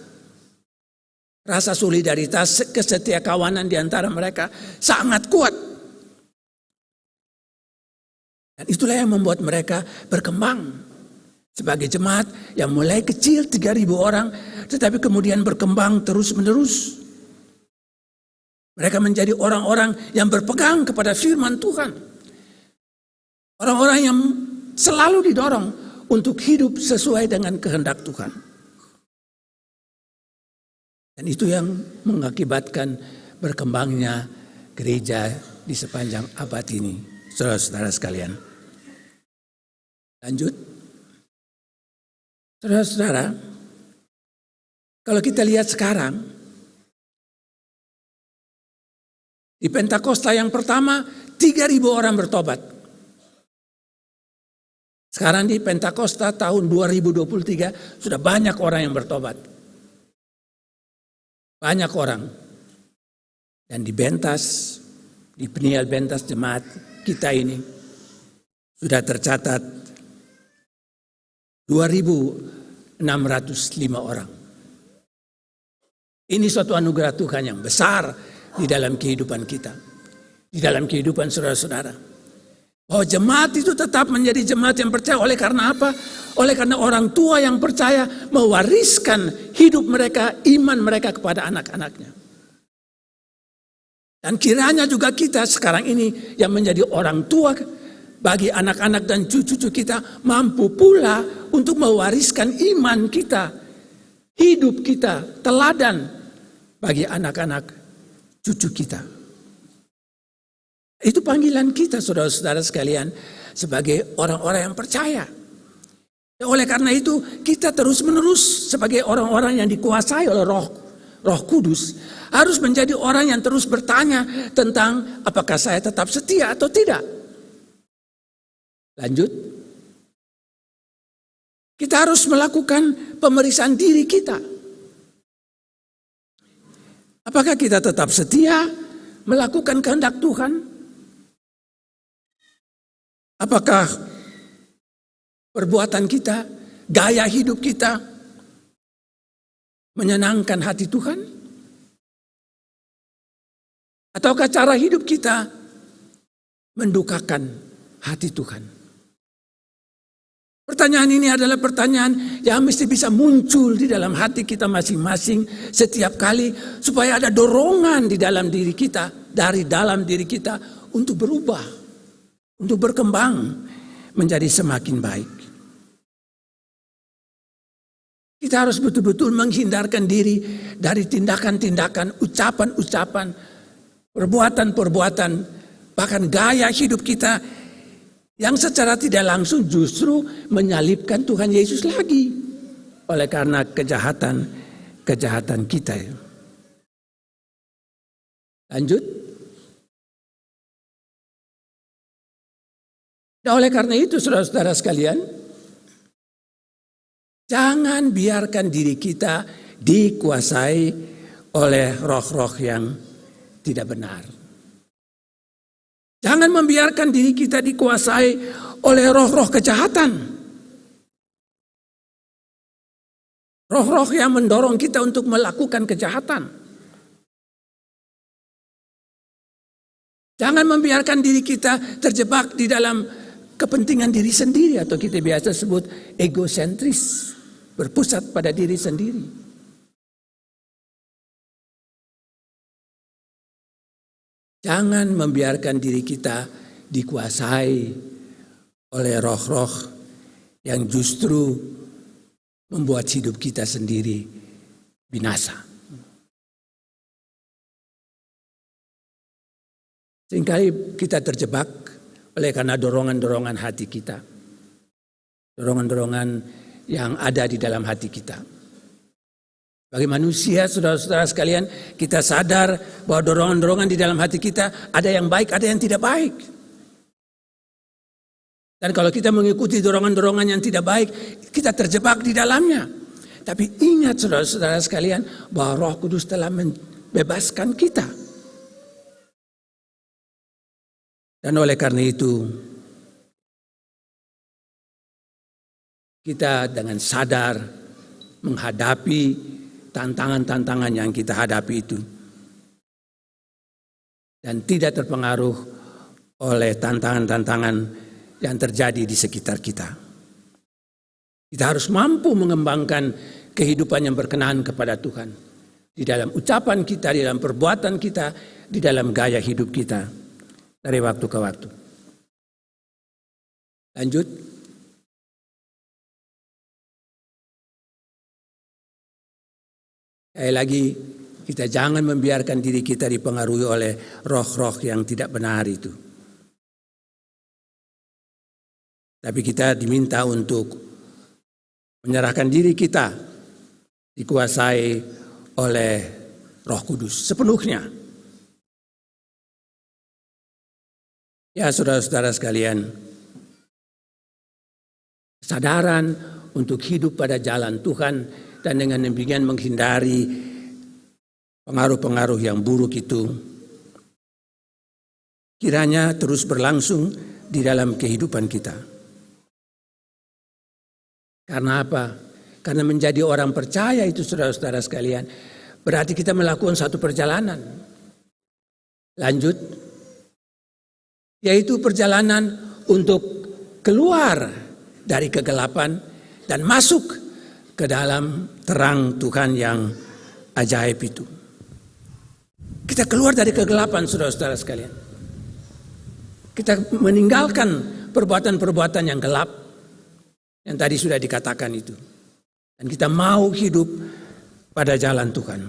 Rasa solidaritas, kesetiakawanan di antara mereka sangat kuat. Dan itulah yang membuat mereka berkembang sebagai jemaat yang mulai kecil 3.000 orang, tetapi kemudian berkembang terus-menerus. Mereka menjadi orang-orang yang berpegang kepada firman Tuhan. Orang-orang yang selalu didorong untuk hidup sesuai dengan kehendak Tuhan. Dan itu yang mengakibatkan berkembangnya gereja di sepanjang abad ini. Saudara-saudara sekalian. Lanjut. Saudara-saudara, kalau kita lihat sekarang, di Pentakosta yang pertama, 3.000 orang bertobat. Sekarang di Pentakosta tahun 2023, sudah banyak orang yang bertobat. Banyak orang. Dan di Bentas, di Peniel Bentas jemaat kita ini, sudah tercatat 2.605 orang Ini suatu anugerah Tuhan yang besar di dalam kehidupan kita. Di dalam kehidupan saudara-saudara. Bahwa jemaat itu tetap menjadi jemaat yang percaya. Oleh karena apa? Oleh karena orang tua yang percaya mewariskan hidup mereka, iman mereka kepada anak-anaknya. Dan kiranya juga kita sekarang ini yang menjadi orang tua bagi anak-anak dan cucu-cucu kita mampu pula untuk mewariskan iman kita, hidup kita, teladan bagi anak-anak cucu kita. Itu panggilan kita saudara-saudara sekalian sebagai orang-orang yang percaya. Oleh karena itu kita terus-menerus sebagai orang-orang yang dikuasai oleh Roh Kudus harus menjadi orang yang terus bertanya tentang apakah saya tetap setia atau tidak. Lanjut. Kita harus melakukan pemeriksaan diri kita. Apakah kita tetap setia melakukan kehendak Tuhan? Apakah perbuatan kita, gaya hidup kita menyenangkan hati Tuhan? Ataukah cara hidup kita mendukakan hati Tuhan? Pertanyaan ini adalah pertanyaan yang mesti bisa muncul di dalam hati kita masing-masing setiap kali supaya ada dorongan di dalam diri kita, dari dalam diri kita untuk berubah, untuk berkembang menjadi semakin baik. Kita harus betul-betul menghindarkan diri dari tindakan-tindakan, ucapan-ucapan, perbuatan-perbuatan, bahkan gaya hidup kita yang secara tidak langsung justru menyalibkan Tuhan Yesus lagi oleh karena kejahatan kita. Lanjut. Nah, oleh karena itu saudara-saudara sekalian, jangan biarkan diri kita dikuasai oleh roh-roh yang tidak benar. Jangan membiarkan diri kita dikuasai oleh roh-roh kejahatan. Roh-roh yang mendorong kita untuk melakukan kejahatan. Jangan membiarkan diri kita terjebak di dalam kepentingan diri sendiri atau kita biasa sebut egosentris, berpusat pada diri sendiri. Jangan membiarkan diri kita dikuasai oleh roh-roh yang justru membuat hidup kita sendiri binasa. Seringkali kita terjebak oleh karena dorongan-dorongan hati kita. Dorongan-dorongan yang ada di dalam hati kita. Bagi manusia, saudara-saudara sekalian, kita sadar bahwa dorongan-dorongan di dalam hati kita ada yang baik, ada yang tidak baik. Dan kalau kita mengikuti dorongan-dorongan yang tidak baik, kita terjebak di dalamnya. Tapi ingat saudara-saudara sekalian bahwa Roh Kudus telah membebaskan kita. Dan oleh karena itu, kita dengan sadar menghadapi tantangan-tantangan yang kita hadapi itu. Dan tidak terpengaruh oleh tantangan-tantangan yang terjadi di sekitar kita. Kita harus mampu mengembangkan kehidupan yang berkenan kepada Tuhan. Di dalam ucapan kita, di dalam perbuatan kita, di dalam gaya hidup kita. Dari waktu ke waktu. Lanjut. Sekali lagi, kita jangan membiarkan diri kita dipengaruhi oleh roh-roh yang tidak benar itu. Tapi kita diminta untuk menyerahkan diri kita dikuasai oleh Roh Kudus sepenuhnya. Ya saudara-saudara sekalian, kesadaran untuk hidup pada jalan Tuhan dan dengan demikian menghindari pengaruh-pengaruh yang buruk itu kiranya terus berlangsung di dalam kehidupan kita. Karena apa? Karena menjadi orang percaya itu saudara-saudara sekalian berarti kita melakukan satu perjalanan. Lanjut, yaitu perjalanan untuk keluar dari kegelapan dan masuk ke dalam terang Tuhan yang ajaib itu. Kita keluar dari kegelapan, saudara-saudara sekalian. Kita meninggalkan perbuatan-perbuatan yang gelap yang tadi sudah dikatakan itu. Dan kita mau hidup pada jalan Tuhan.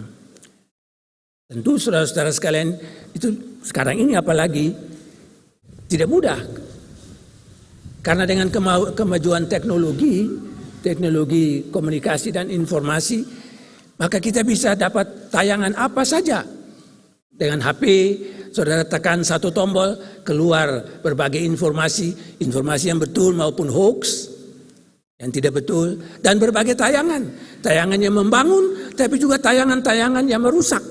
Tentu saudara-saudara sekalian, itu sekarang ini apalagi tidak mudah. Karena dengan kemajuan teknologi komunikasi dan informasi, maka kita bisa dapat tayangan apa saja. Dengan HP, saudara tekan satu tombol, keluar berbagai informasi yang betul maupun hoax, yang tidak betul, dan berbagai tayangan. Tayangan yang membangun, tapi juga tayangan-tayangan yang merusak.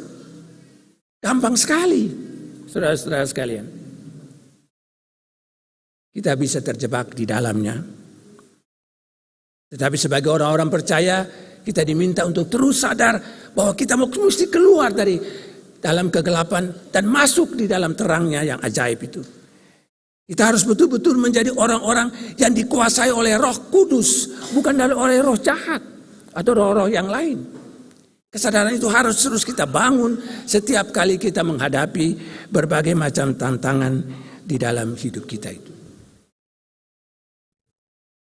Gampang sekali, saudara-saudara sekalian. Kita bisa terjebak di dalamnya. Tetapi sebagai orang-orang percaya, kita diminta untuk terus sadar bahwa kita mesti keluar dari dalam kegelapan dan masuk di dalam terangnya yang ajaib itu. Kita harus betul-betul menjadi orang-orang yang dikuasai oleh Roh Kudus, bukan oleh roh jahat atau roh-roh yang lain. Kesadaran itu harus terus kita bangun setiap kali kita menghadapi berbagai macam tantangan di dalam hidup kita itu.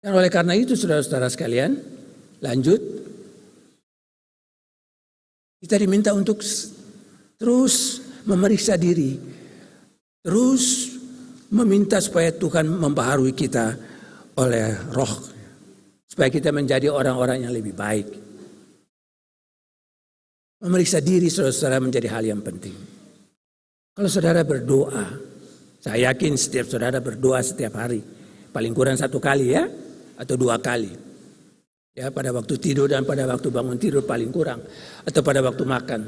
Dan oleh karena itu saudara-saudara sekalian, lanjut, kita diminta untuk terus memeriksa diri, terus meminta supaya Tuhan membaharui kita oleh roh, supaya kita menjadi orang-orang yang lebih baik. Memeriksa diri saudara-saudara menjadi hal yang penting. Kalau saudara berdoa, saya yakin setiap saudara berdoa setiap hari, paling kurang 1 kali ya, atau 2 kali. Ya, pada waktu tidur dan pada waktu bangun tidur paling kurang, atau pada waktu makan.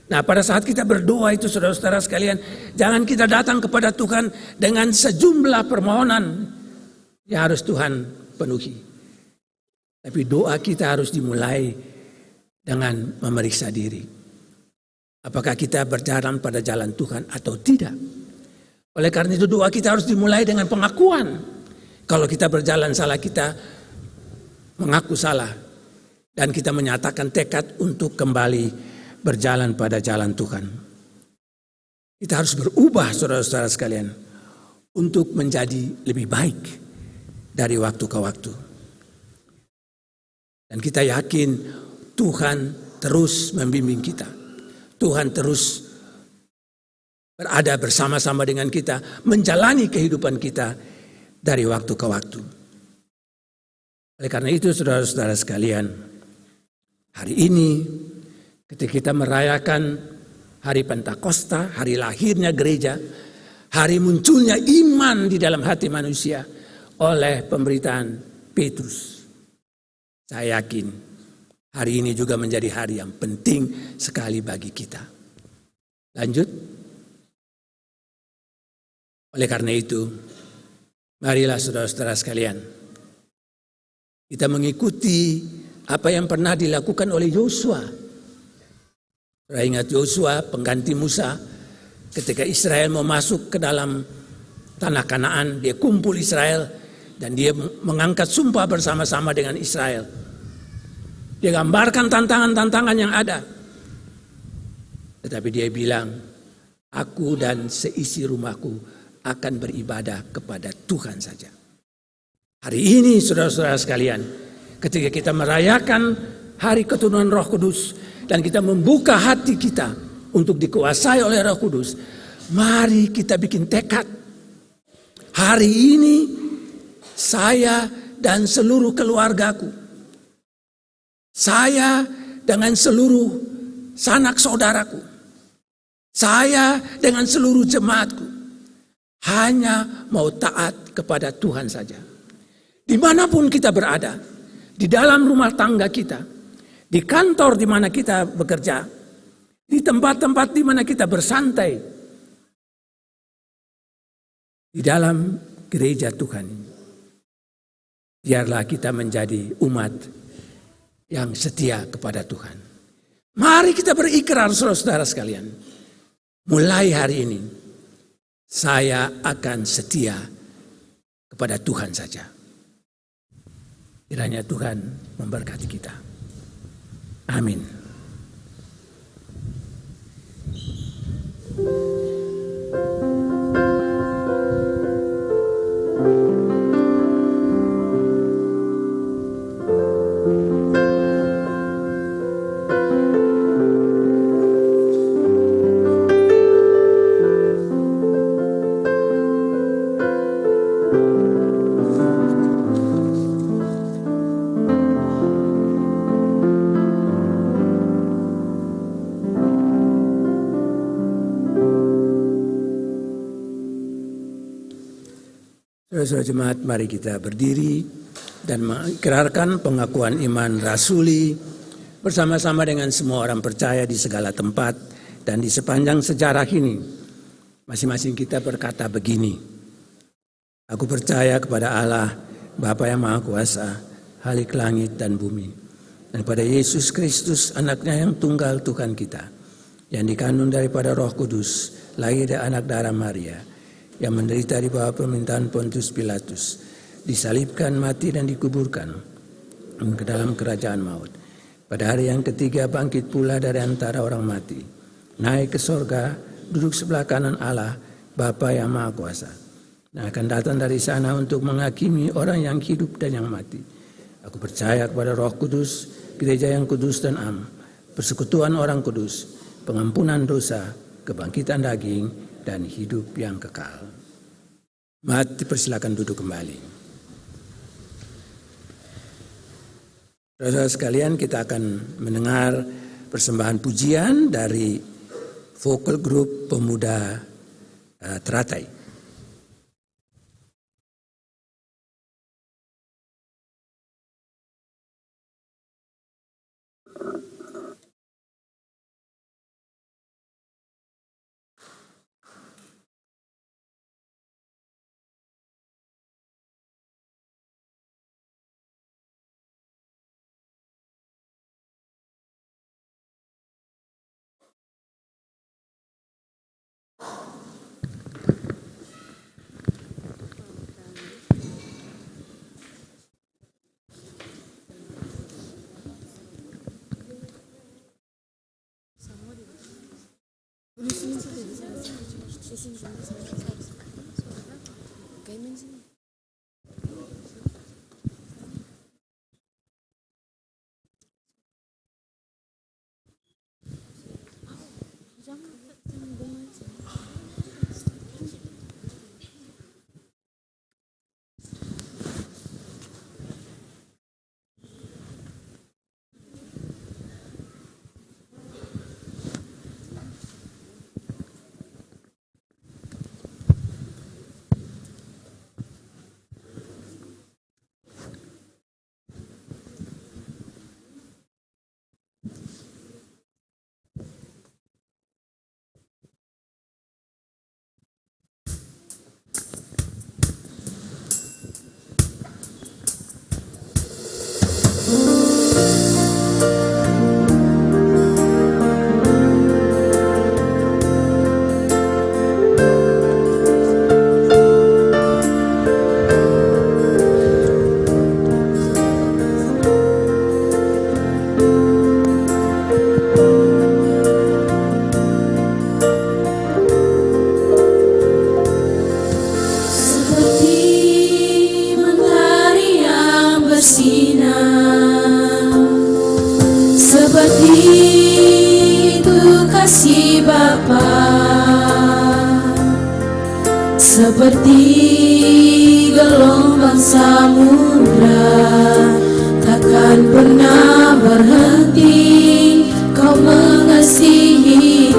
Nah, pada saat kita berdoa itu saudara-saudara sekalian, jangan kita datang kepada Tuhan dengan sejumlah permohonan yang harus Tuhan penuhi. Tapi doa kita harus dimulai dengan memeriksa diri. Apakah kita berjalan pada jalan Tuhan atau tidak? Oleh karena itu doa kita harus dimulai dengan pengakuan. Kalau kita berjalan salah, kita mengaku salah. Dan kita menyatakan tekad untuk kembali berjalan pada jalan Tuhan. Kita harus berubah saudara-saudara sekalian, untuk menjadi lebih baik dari waktu ke waktu. Dan kita yakin Tuhan terus membimbing kita. Tuhan terus berada bersama-sama dengan kita, menjalani kehidupan kita dari waktu ke waktu. Oleh karena itu saudara-saudara sekalian, hari ini ketika kita merayakan hari Pentakosta, hari lahirnya gereja, hari munculnya iman di dalam hati manusia oleh pemberitaan Petrus, saya yakin hari ini juga menjadi hari yang penting sekali bagi kita. Lanjut. Oleh karena itu, marilah saudara-saudara sekalian, kita mengikuti apa yang pernah dilakukan oleh Yosua. Saya ingat Yosua, pengganti Musa, ketika Israel mau masuk ke dalam tanah Kanaan, dia kumpul Israel dan dia mengangkat sumpah bersama-sama dengan Israel. Dia gambarkan tantangan-tantangan yang ada. Tetapi dia bilang, aku dan seisi rumahku akan beribadah kepada Tuhan saja. Hari ini saudara-saudara sekalian, ketika kita merayakan hari keturunan Roh Kudus dan kita membuka hati kita untuk dikuasai oleh Roh Kudus, mari kita bikin tekad. Hari ini saya dan seluruh keluargaku, saya dengan seluruh sanak saudaraku, saya dengan seluruh jemaatku, hanya mau taat kepada Tuhan saja. Dimanapun kita berada, di dalam rumah tangga kita, di kantor di mana kita bekerja, di tempat-tempat di mana kita bersantai, di dalam gereja Tuhan, biarlah kita menjadi umat yang setia kepada Tuhan. Mari kita berikrar, saudara-saudara sekalian. Mulai hari ini, saya akan setia kepada Tuhan saja. Kiranya Tuhan memberkati kita. Amin. Saudara jemaat, mari kita berdiri dan mengikrarkan pengakuan iman rasuli bersama-sama dengan semua orang percaya di segala tempat dan di sepanjang sejarah ini. Masing-masing kita berkata begini: aku percaya kepada Allah, Bapa yang Maha Kuasa, Khalik langit dan bumi, dan pada Yesus Kristus, anaknya yang tunggal Tuhan kita, yang dikandung daripada Roh Kudus, lahir dari anak darah Maria, yang menderita di bawah pemerintahan Pontius Pilatus, disalibkan, mati dan dikuburkan ke dalam kerajaan maut. Pada hari yang ketiga bangkit pula dari antara orang mati, naik ke sorga, duduk sebelah kanan Allah, Bapa yang Maha Kuasa, dan akan datang dari sana untuk menghakimi orang yang hidup dan yang mati. Aku percaya kepada Roh Kudus, gereja yang kudus dan am, persekutuan orang kudus, pengampunan dosa, kebangkitan daging, dan hidup yang kekal. Mari dipersilakan duduk kembali. Saudara sekalian, kita akan mendengar persembahan pujian dari vokal grup pemuda Teratai. Seperti gelombang samudra, takkan pernah berhenti Kau mengasihiku.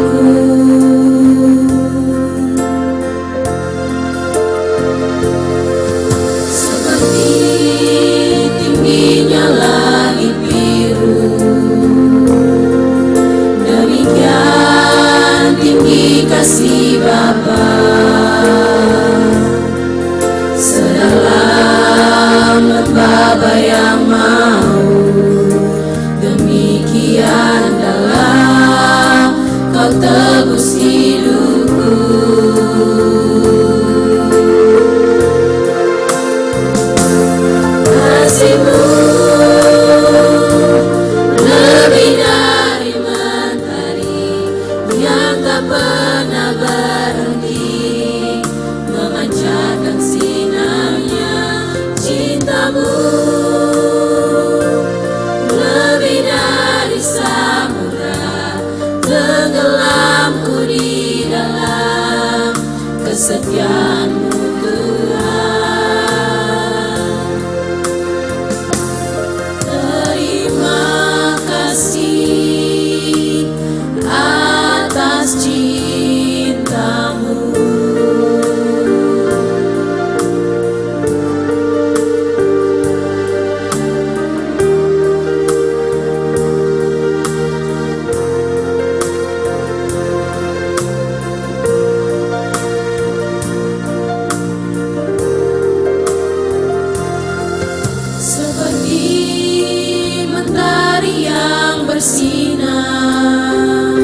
Seperti tingginya langit biru, demikian tinggi kasih Bapa. Sedalam Bapa yang mau, demikian dalam kesetiaan-Mu Tuhan. Terima kasih atas cinta-Mu. Seperti mentari yang bersinar,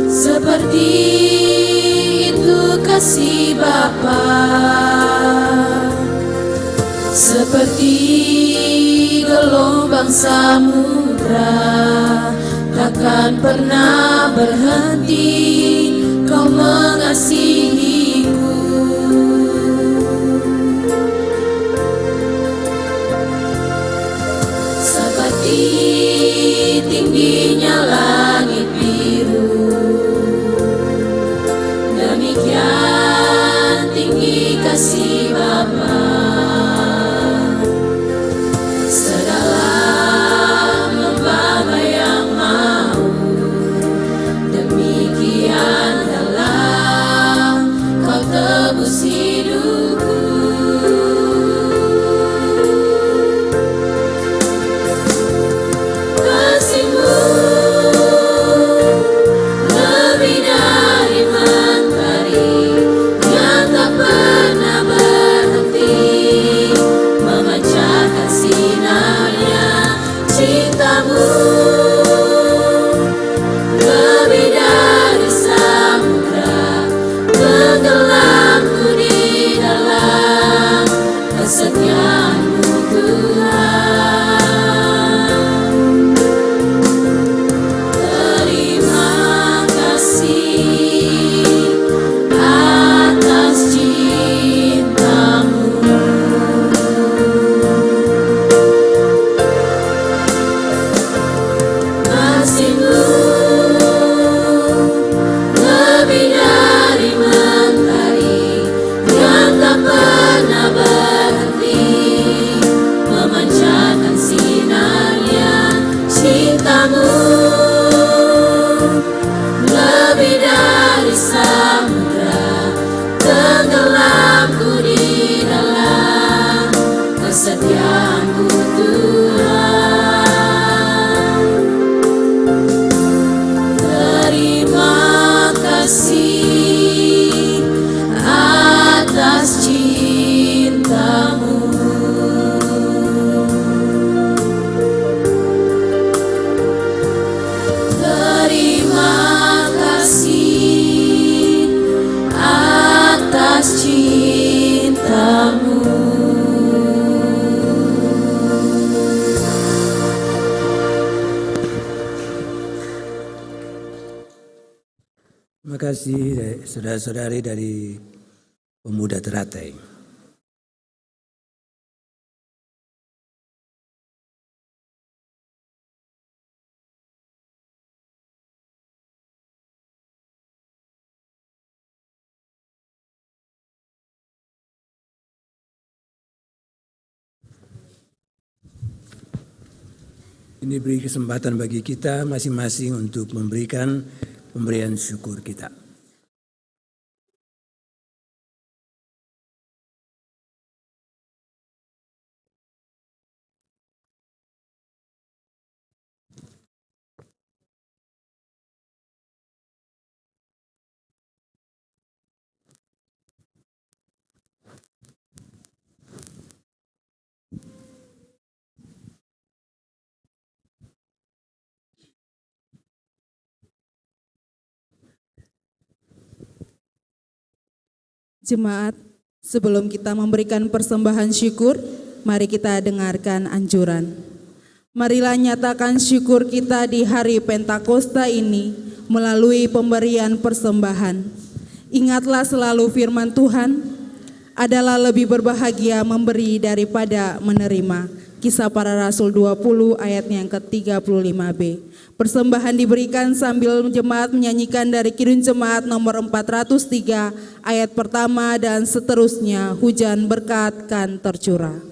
seperti itu kasih Bapa, seperti gelombang samudra, takkan pernah berhenti Kau mengasihiku. Seperti tingginya langit biru, demikian tinggi kasih Bapa. Sedalam lembah bayang maut, demikian dalam Kau tebus hidupku. Kasih-Mu lebih dari mentari yang tak pernah berhenti memancarkan sinarnya. Cinta-Mu lebih dari samudra, tenggelamku di dalam kesetiaan-Mu Tuhan. Terima kasih atas cinta-Mu. Kasih-Mu lebih dari mentari yang tak pernah berhenti memancarkan sinarnya. Cinta-Mu lebih dari samudra, tenggelamku di dalam kesetiaan-Mu Tuhan. Terima kasih atas cinta-Mu. Terima kasih atas cinta-Mu. Terima kasih saudara-saudari dari Pemuda Teratai. Ini beri kesempatan bagi kita masing-masing untuk memberikan pemberian syukur kita. Jemaat, sebelum kita memberikan persembahan syukur, mari kita dengarkan anjuran. Marilah nyatakan syukur kita di hari Pentakosta ini melalui pemberian persembahan. Ingatlah selalu firman Tuhan, adalah lebih berbahagia memberi daripada menerima. Kisah Para Rasul 20 ayatnya yang ke-35b. Persembahan diberikan sambil jemaat menyanyikan dari Kidung Jemaat nomor 403 ayat pertama dan seterusnya. Hujan berkat kan tercurah.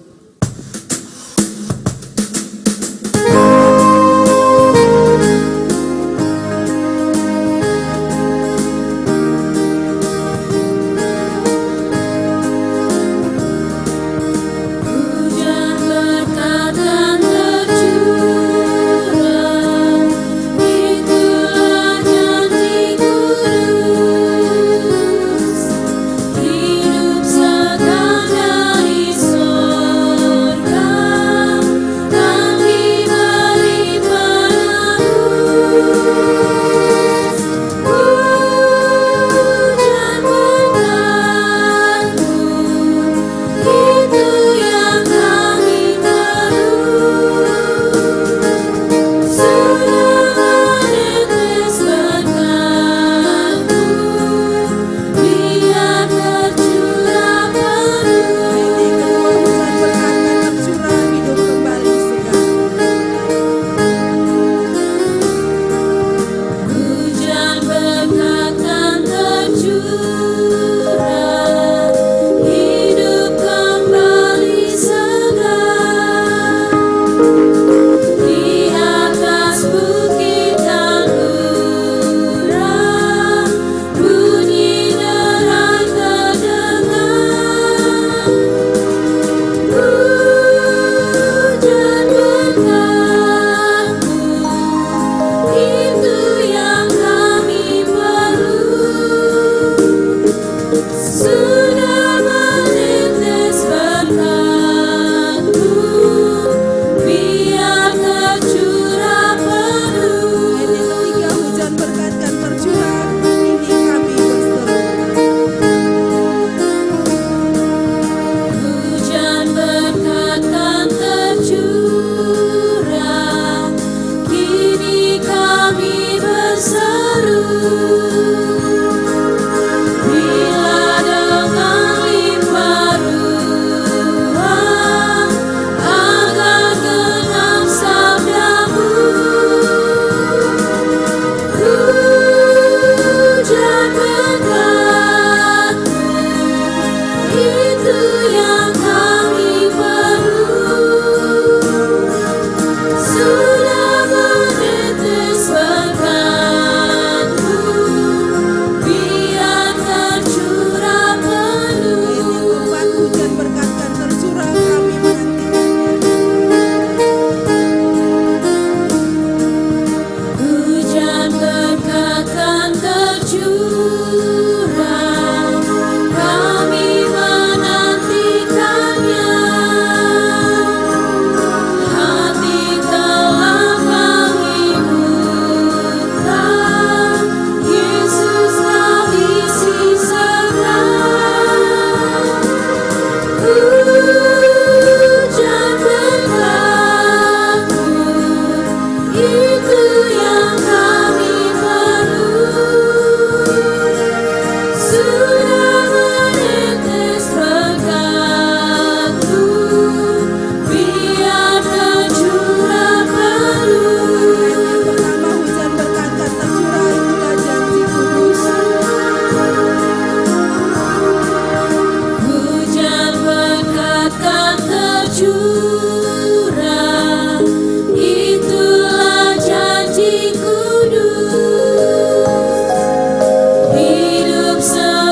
Hidup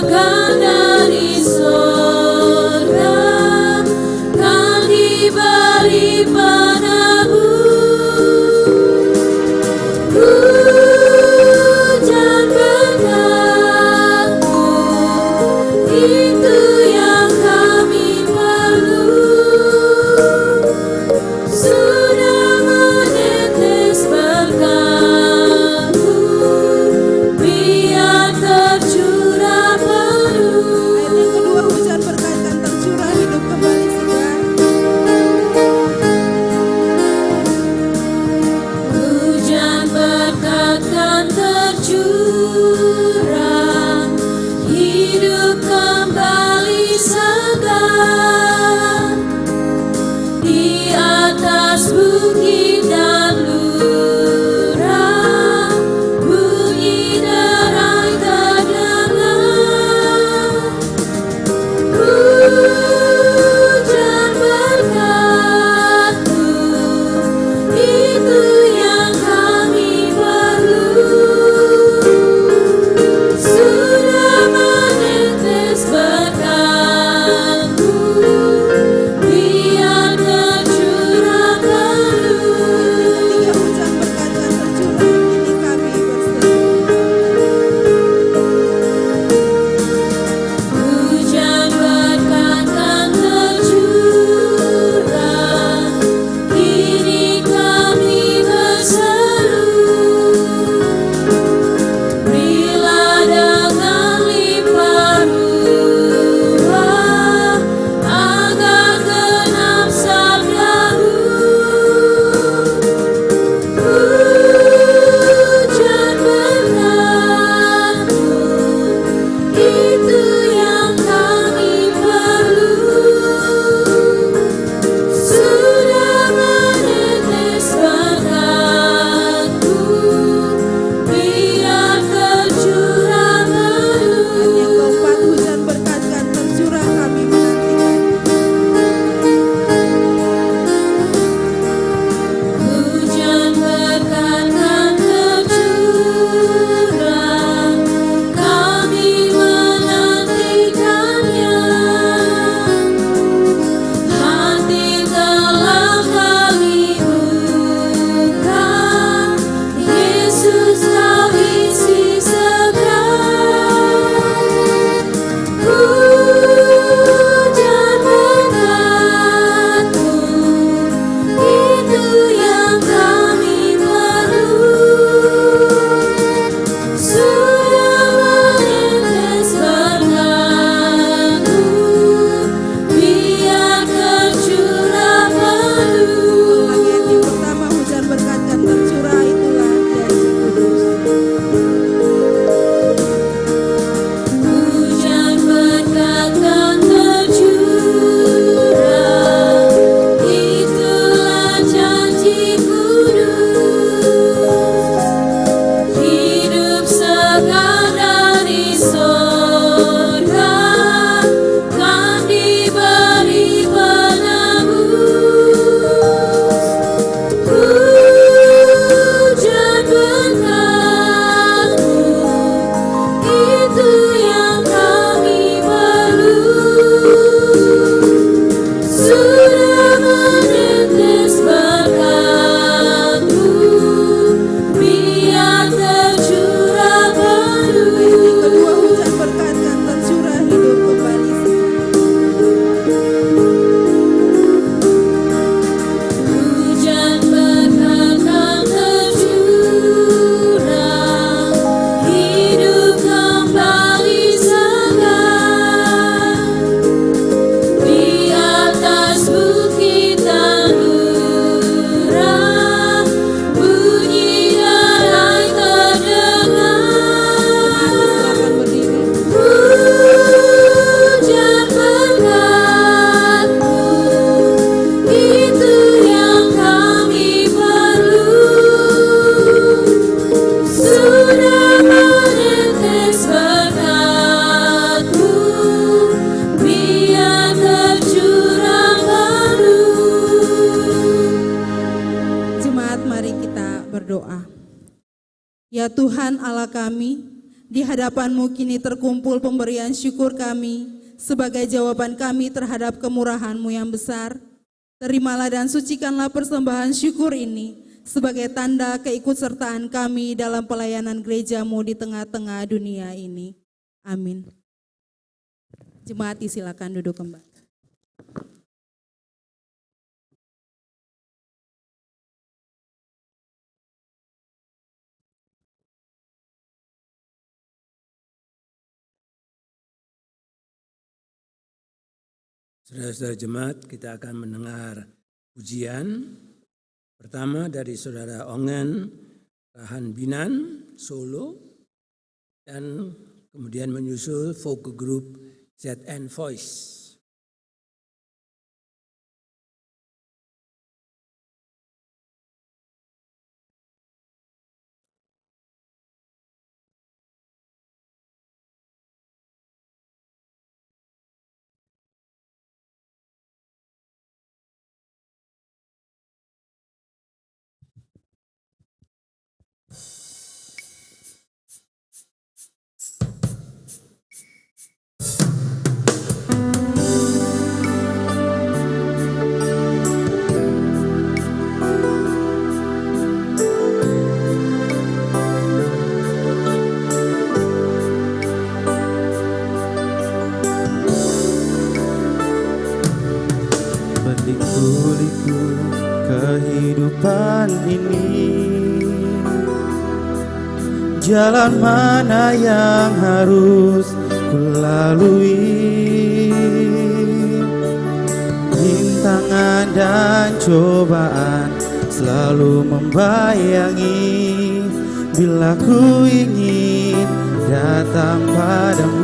segala dari surga. Di Ya Tuhan Allah kami, di hadapan-Mu kini terkumpul pemberian syukur kami sebagai jawaban kami terhadap kemurahan-Mu yang besar. Terimalah dan sucikanlah persembahan syukur ini sebagai tanda keikutsertaan kami dalam pelayanan gereja-Mu di tengah-tengah dunia ini. Amin. Jemaat disilakan duduk kembali. Saudara-saudara jemaat, kita akan mendengar pujian pertama dari Saudara Ongen Rahan Binan, Solo, dan kemudian menyusul folk group ZN Voice. Berliku-liku kehidupan ini, jalan mana yang harus kulalui? Rintangan dan cobaan selalu membayangi bila ku ingin datang padamu.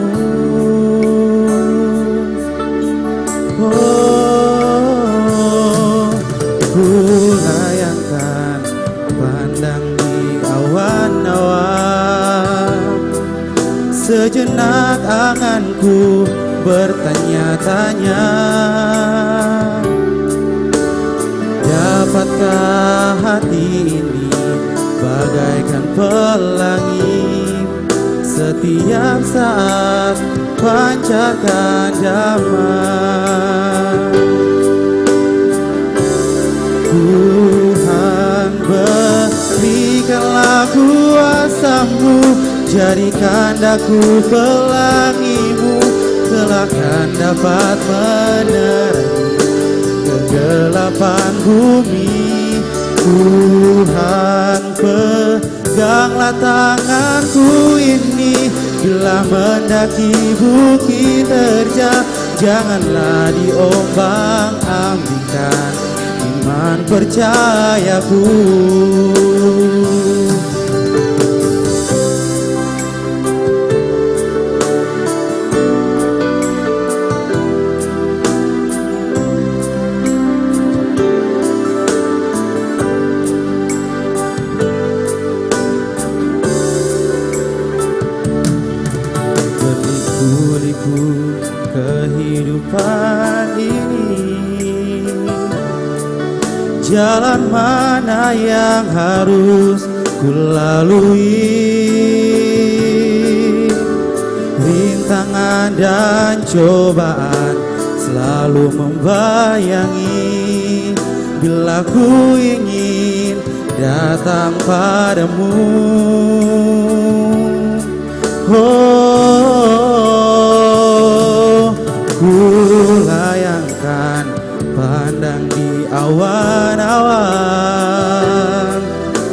Ku layangkan pandang di awan-awan, sejenak anganku bertanya-tanya, dapatkah hati ini bagaikan pelangi setiap saat pancarkan damai? Tuhan, berikanlah kuasa-Mu, jadikan daku pelangi-Mu, kelak kan dapat menerangi kegelapan bumi. Tuhan, peganglah tanganku ini, bila mendaki bukit terjal, janganlah diombang-ambingkan iman percayaku. Berliku-liku kehidupan ini, jalan mana yang harus kulalui? Rintangan dan cobaan selalu membayangi bila ku ingin datang padamu. Ku layangkan pandang di awan-awan,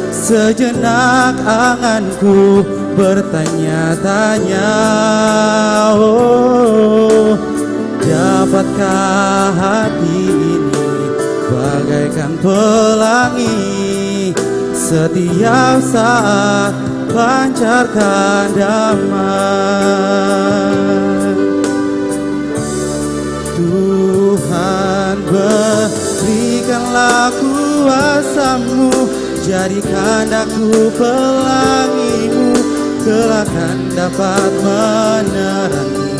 sejenak anganku bertanya-tanya, dapatkah hati ini bagaikan pelangi setiap saat pancarkan damai? Tuhan, berikanlah kuasa-Mu, jadikan daku pelangi-Mu, kelak kan dapat menerangi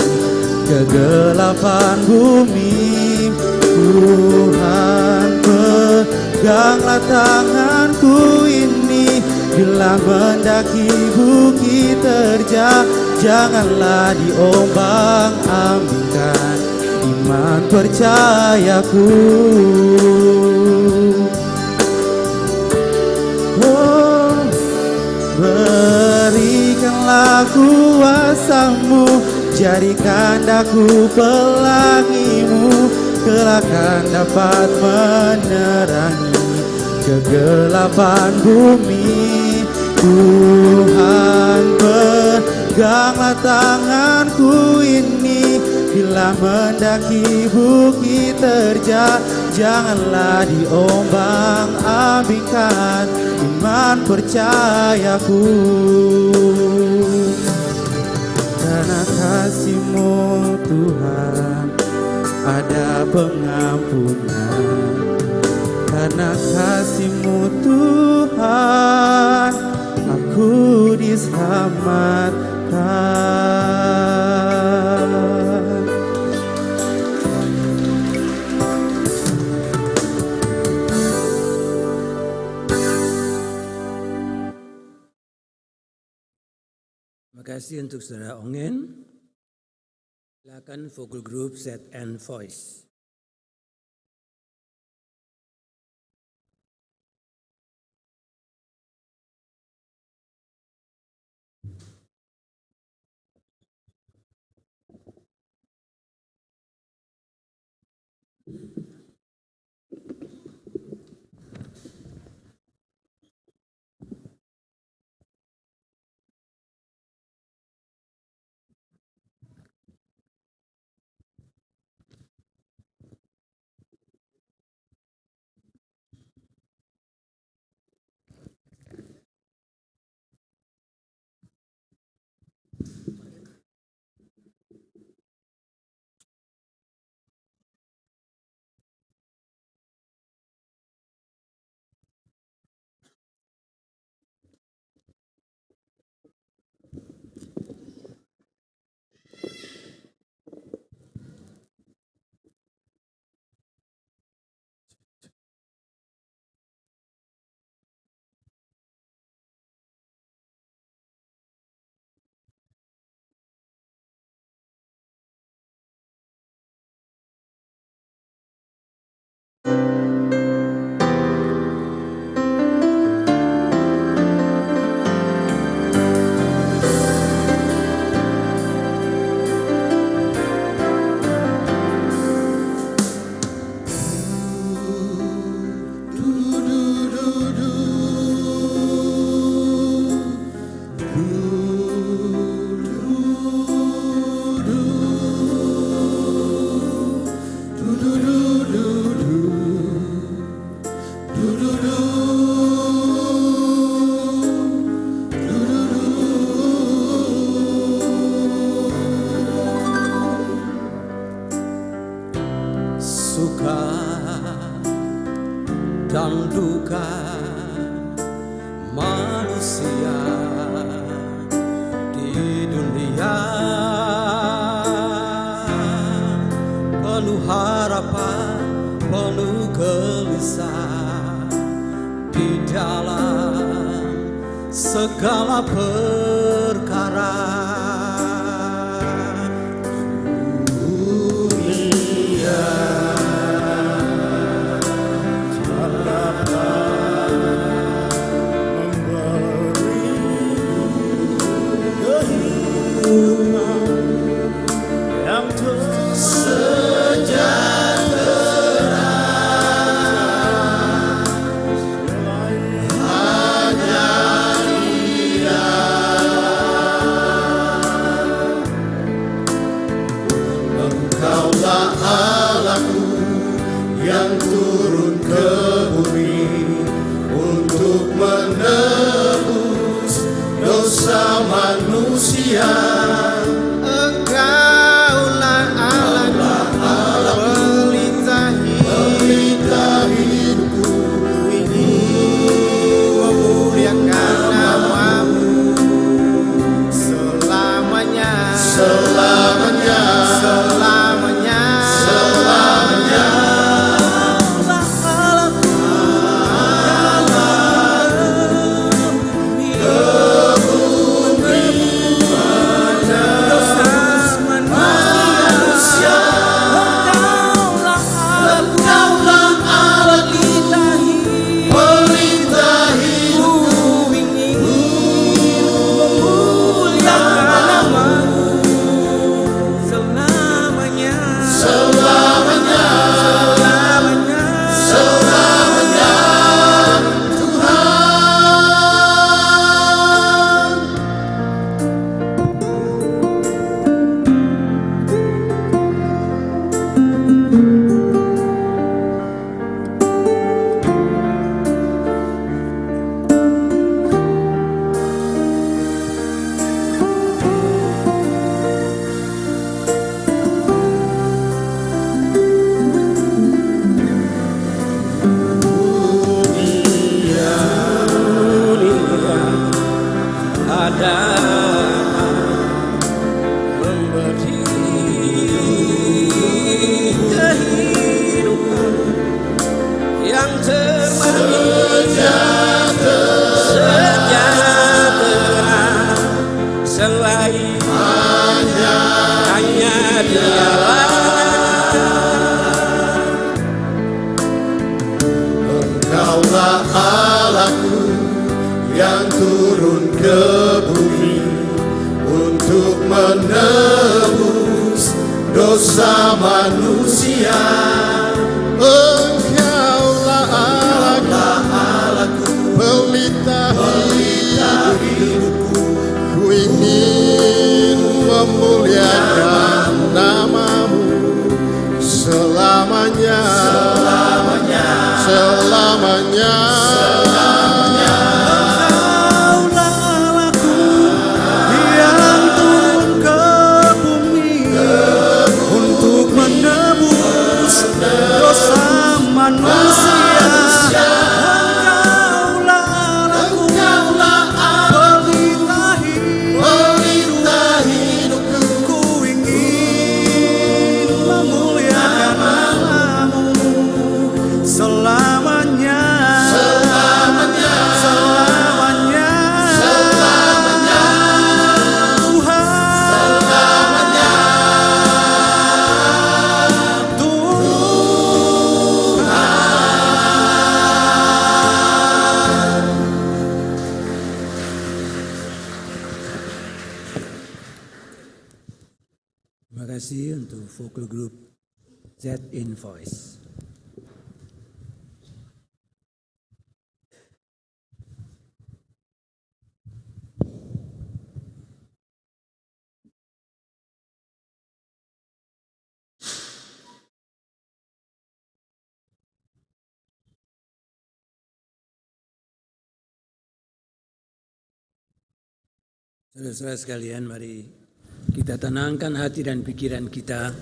kegelapan bumi. Tuhan, peganglah tanganku ini, Bila mendaki bukit terjal, janganlah diombang-ambingkan iman percayaku. Oh, berikanlah kuasa-Mu, jadikan daku pelangi-Mu, kelak kan dapat menerangi kegelapan bumi. Tuhan, peganglah tanganku ini, bila mendaki bukit terjal, janganlah diombang-ambingkan iman percayaku. Karena kasih-Mu Tuhan ada pengampunan, karena kasih-Mu Tuhan aku diselamatkan. Terima kasih untuk Saudara Ongen. Silakan vocal group set and voice. Suka dan duka manusia di dunia, penuh harapan, penuh gelisah di dalam segala perkara. Engkaulah Allah pelita hidupku, ini memuliakan namamu selamanya, selamanya, selamanya, selamanya. dosa manusia. Engkaulah Allahku, pelita hidupku. Ku ingin memuliakan namamu selamanya, selamanya. Terima kasih untuk vokal grup Z in Voice. Saudara-saudara sekalian, mari kita tenangkan hati dan pikiran kita.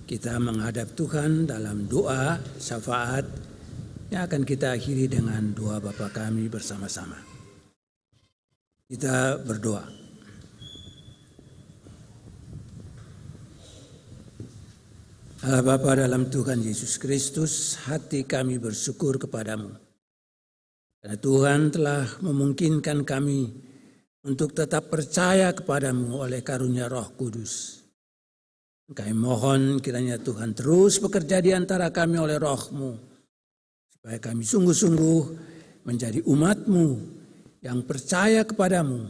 Kita menghadap Tuhan dalam doa syafaat yang akan kita akhiri dengan doa Bapa kami bersama-sama. Kita berdoa. Allah Bapa dalam Tuhan Yesus Kristus, hati kami bersyukur kepadamu. Karena Tuhan telah memungkinkan kami untuk tetap percaya kepadamu oleh karunia Roh Kudus. Kami mohon kiranya Tuhan terus bekerja di antara kami oleh Roh-Mu, supaya kami sungguh-sungguh menjadi umat-Mu yang percaya kepadamu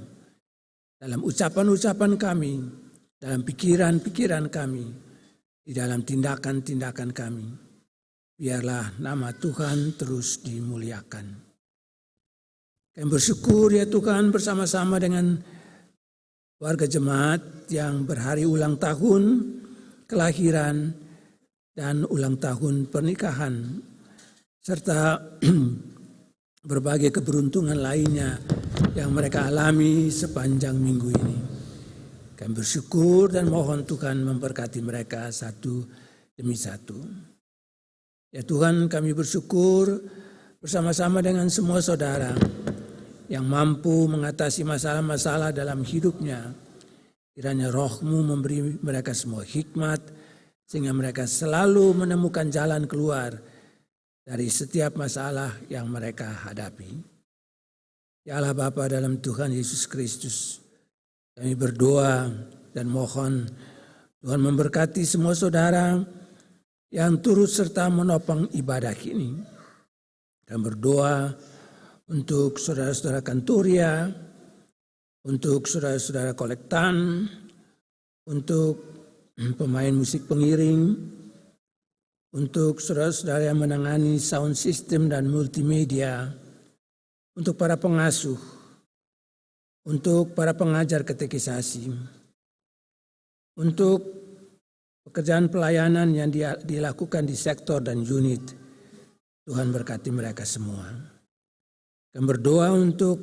dalam ucapan-ucapan kami, dalam pikiran-pikiran kami, di dalam tindakan-tindakan kami. Biarlah nama Tuhan terus dimuliakan. Kami bersyukur ya Tuhan bersama-sama dengan warga jemaat yang berhari ulang tahun kelahiran dan ulang tahun pernikahan serta berbagai keberuntungan lainnya yang mereka alami sepanjang minggu ini. Kami bersyukur dan mohon Tuhan memberkati mereka satu demi satu. Ya Tuhan, kami bersyukur bersama-sama dengan semua saudara yang mampu mengatasi masalah-masalah dalam hidupnya. Kiranya Roh-Mu memberi mereka semua hikmat, sehingga mereka selalu menemukan jalan keluar dari setiap masalah yang mereka hadapi. Ya Allah Bapa dalam Tuhan Yesus Kristus, kami berdoa dan mohon Tuhan memberkati semua saudara yang turut serta menopang ibadah ini. Dan berdoa untuk saudara-saudara Kantoria, untuk saudara-saudara kolektan, untuk pemain musik pengiring, untuk saudara-saudara yang menangani sound system dan multimedia, untuk para pengasuh, untuk para pengajar katekisasi, untuk pekerjaan pelayanan yang dilakukan di sektor dan unit. Tuhan berkati mereka semua. Kami berdoa untuk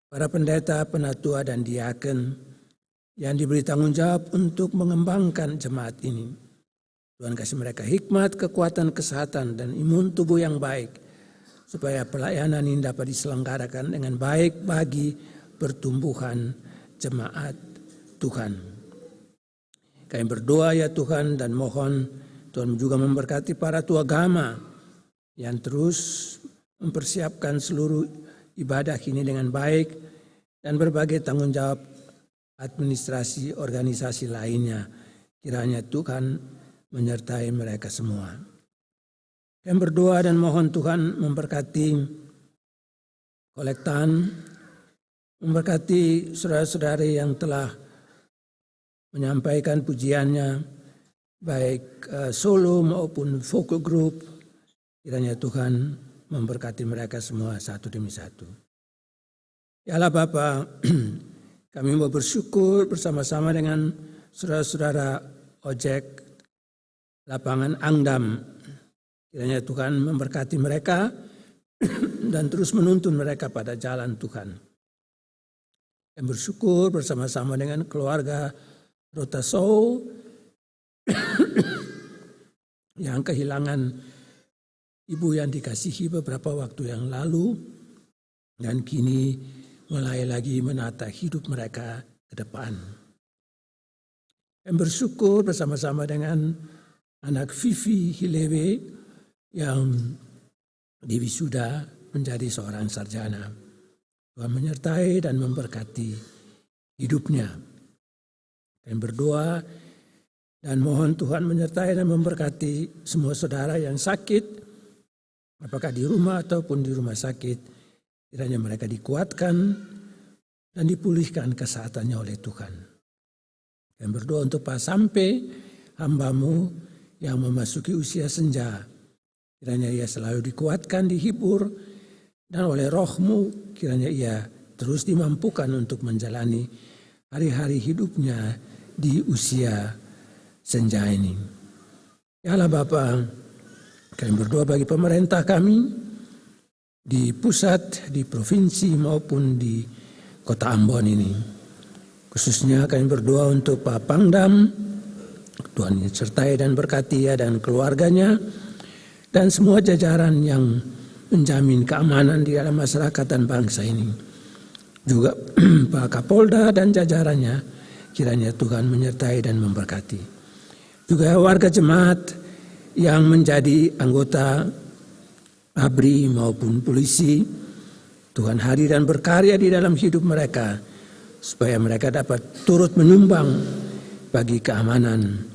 para pendeta, penatua, dan diaken yang diberi tanggung jawab untuk mengembangkan jemaat ini. Tuhan kasih mereka hikmat, kekuatan, kesehatan, dan imun tubuh yang baik, supaya pelayanan ini dapat diselenggarakan dengan baik bagi pertumbuhan jemaat Tuhan. Kami berdoa ya Tuhan dan mohon Tuhan juga memberkati para tua agama yang terus mempersiapkan seluruh ibadah ini dengan baik dan berbagai tanggung jawab administrasi organisasi lainnya. Kiranya Tuhan menyertai mereka semua. Kami berdoa dan mohon Tuhan memberkati kolektan, memberkati saudara-saudari yang telah menyampaikan pujiannya, baik solo maupun vocal group. Kiranya Tuhan memberkati mereka semua satu demi satu. Ya Allah Bapa, kami mau bersyukur bersama-sama dengan saudara-saudara ojek lapangan Angdam. Kiranya Tuhan memberkati mereka dan terus menuntun mereka pada jalan Tuhan. Dan bersyukur bersama-sama dengan keluarga Rotasou yang kehilangan ibu yang dikasihi beberapa waktu yang lalu dan kini mulai lagi menata hidup mereka ke depan. Dan bersyukur bersama-sama dengan anak Vivi Hilewe yang diwisuda menjadi seorang sarjana. Tuhan menyertai dan memberkati hidupnya. Dan berdoa dan mohon Tuhan menyertai dan memberkati semua saudara yang sakit, apakah di rumah ataupun di rumah sakit. Kiranya mereka dikuatkan dan dipulihkan kesehatannya oleh Tuhan. Dan berdoa untuk Pak Sampai, hamba-Mu yang memasuki usia senja. Kiranya ia selalu dikuatkan, dihibur, dan oleh Roh-Mu kiranya ia terus dimampukan untuk menjalani hari-hari hidupnya di usia senja ini. Ya Allah Bapa, kami berdoa bagi pemerintah kami di pusat, di provinsi maupun di kota Ambon ini. Khususnya kami berdoa untuk Pak Pangdam, Tuhan sertai dan berkati ia dan keluarganya, dan semua jajaran yang menjamin keamanan di dalam masyarakat dan bangsa ini. Juga Pak Kapolda dan jajarannya, kiranya Tuhan menyertai dan memberkati. Juga warga jemaat yang menjadi anggota ABRI maupun polisi, Tuhan hadir dan berkarya di dalam hidup mereka, supaya mereka dapat turut menyumbang bagi keamanan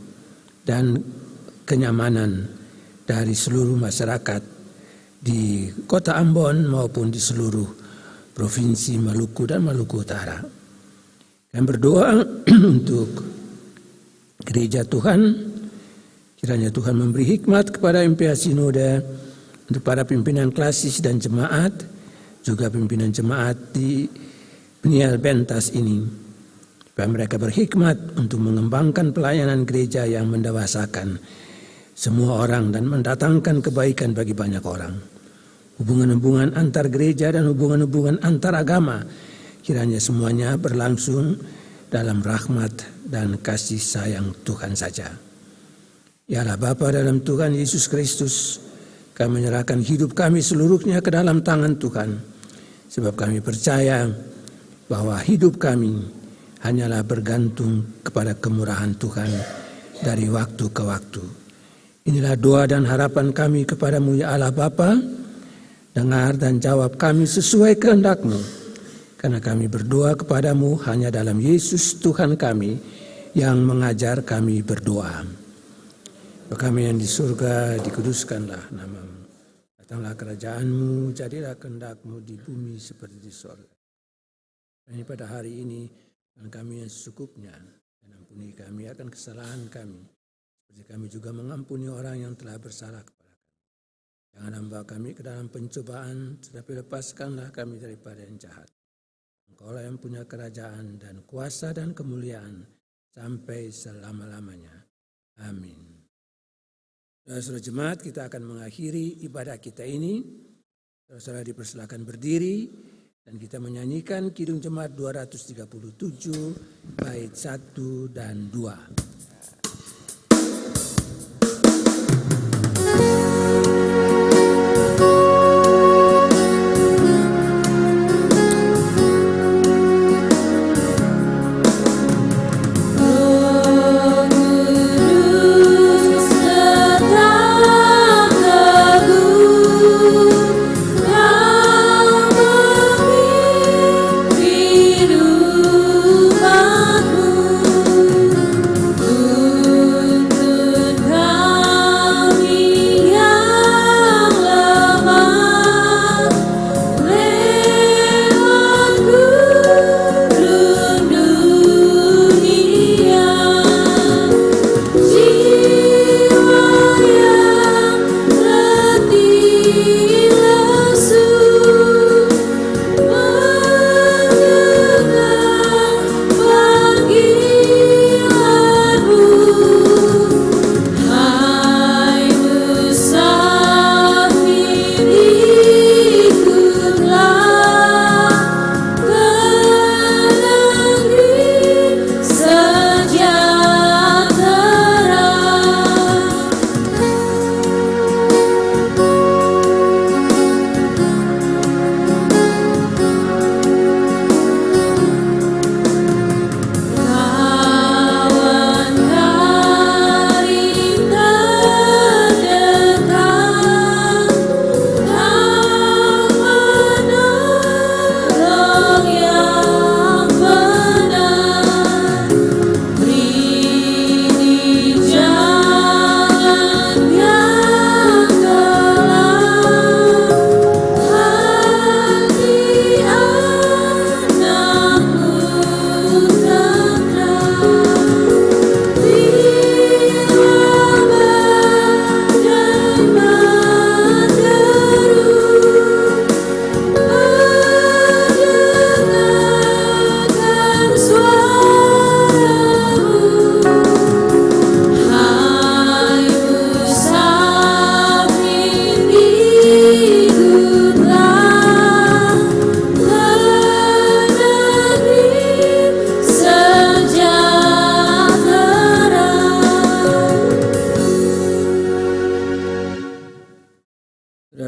dan kenyamanan dari seluruh masyarakat di kota Ambon maupun di seluruh provinsi Maluku dan Maluku Utara. Dan berdoa untuk gereja Tuhan, kiranya Tuhan memberi hikmat kepada MPA Sinode, untuk para pimpinan klasis dan jemaat, juga pimpinan jemaat di Peniel Bentas ini, supaya mereka berhikmat untuk mengembangkan pelayanan gereja yang mendewasakan semua orang dan mendatangkan kebaikan bagi banyak orang. Hubungan-hubungan antar gereja dan hubungan-hubungan antar agama, kiranya semuanya berlangsung dalam rahmat dan kasih sayang Tuhan saja. Ya Allah Bapa dalam Tuhan Yesus Kristus, kami menyerahkan hidup kami seluruhnya ke dalam tangan Tuhan. Sebab kami percaya bahwa hidup kami hanyalah bergantung kepada kemurahan Tuhan dari waktu ke waktu. Inilah doa dan harapan kami kepadamu ya Allah Bapa. Dengar dan jawab kami sesuai kehendak-Mu. Karena kami berdoa kepadamu hanya dalam Yesus Tuhan kami yang mengajar kami berdoa. Bapa kami yang di surga, dikuduskanlah nama-Mu. Datanglah kerajaan-Mu, jadilah kehendak-Mu di bumi seperti di surga. Dan pada hari ini, dan kami yang secukupnya, dan ampuni kami akan kesalahan kami. Seperti kami juga mengampuni orang yang telah bersalah kepada kami. Jangan membawa kami ke dalam pencobaan, tetapi lepaskanlah kami daripada yang jahat. Engkaulah yang punya kerajaan dan kuasa dan kemuliaan sampai selama-lamanya. Amin. Saudara jemaat, kita akan mengakhiri ibadah kita ini. Saudara dipersilakan berdiri dan kita menyanyikan Kidung Jemaat 237 bait 1 dan 2. Ku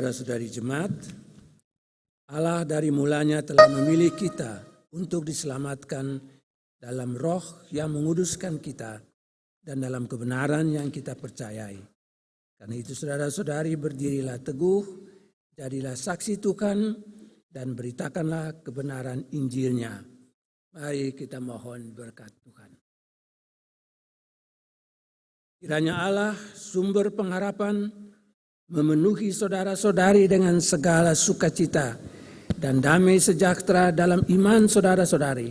Saudara-saudari jemaat, Allah dari mulanya telah memilih kita untuk diselamatkan dalam roh yang menguduskan kita dan dalam kebenaran yang kita percayai. Karena itu saudara-saudari berdirilah teguh, jadilah saksi Tuhan dan beritakanlah kebenaran Injilnya. Mari kita mohon berkat Tuhan. Kiranya Allah sumber pengharapan memenuhi saudara-saudari dengan segala sukacita dan damai sejahtera dalam iman saudara-saudari,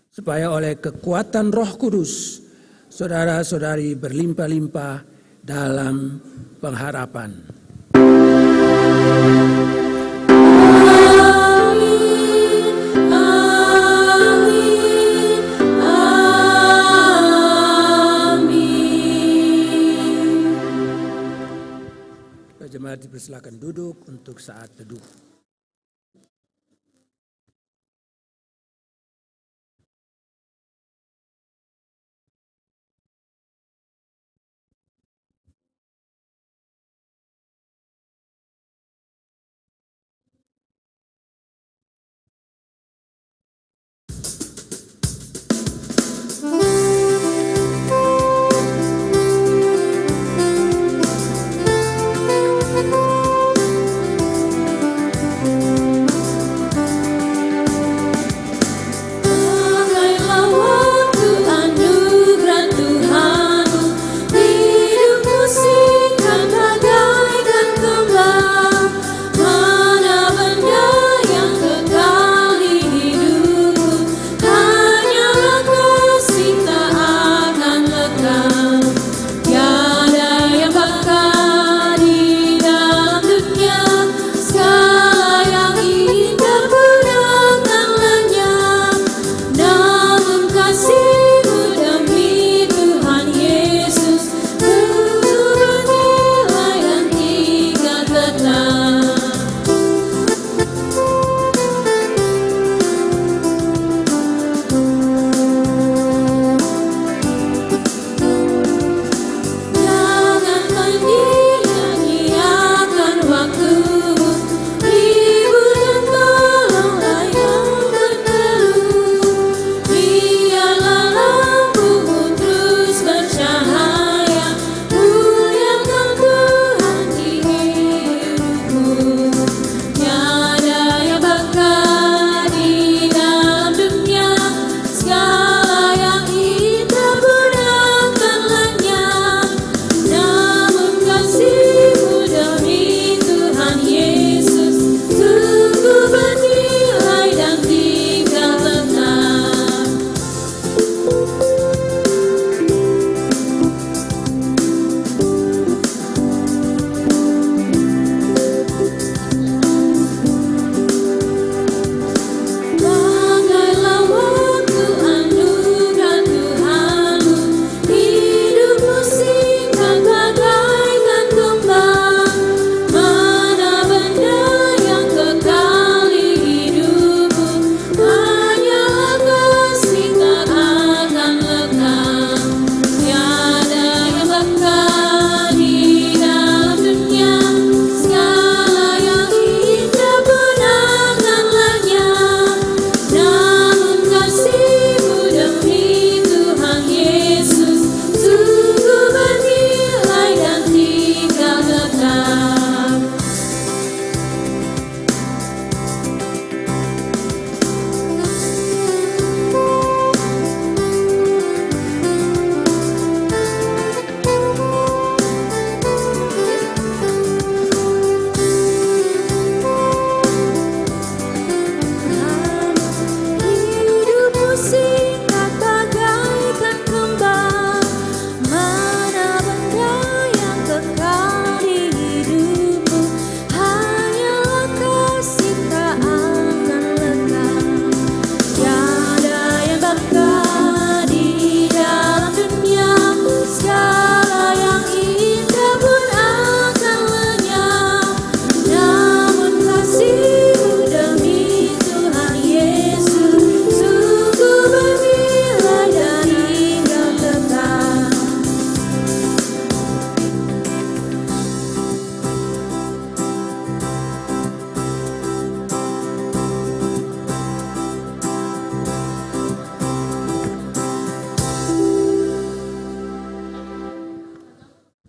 supaya oleh kekuatan Roh Kudus, saudara-saudari berlimpah-limpah dalam pengharapan. Jemaat dipersilakan duduk untuk saat teduh.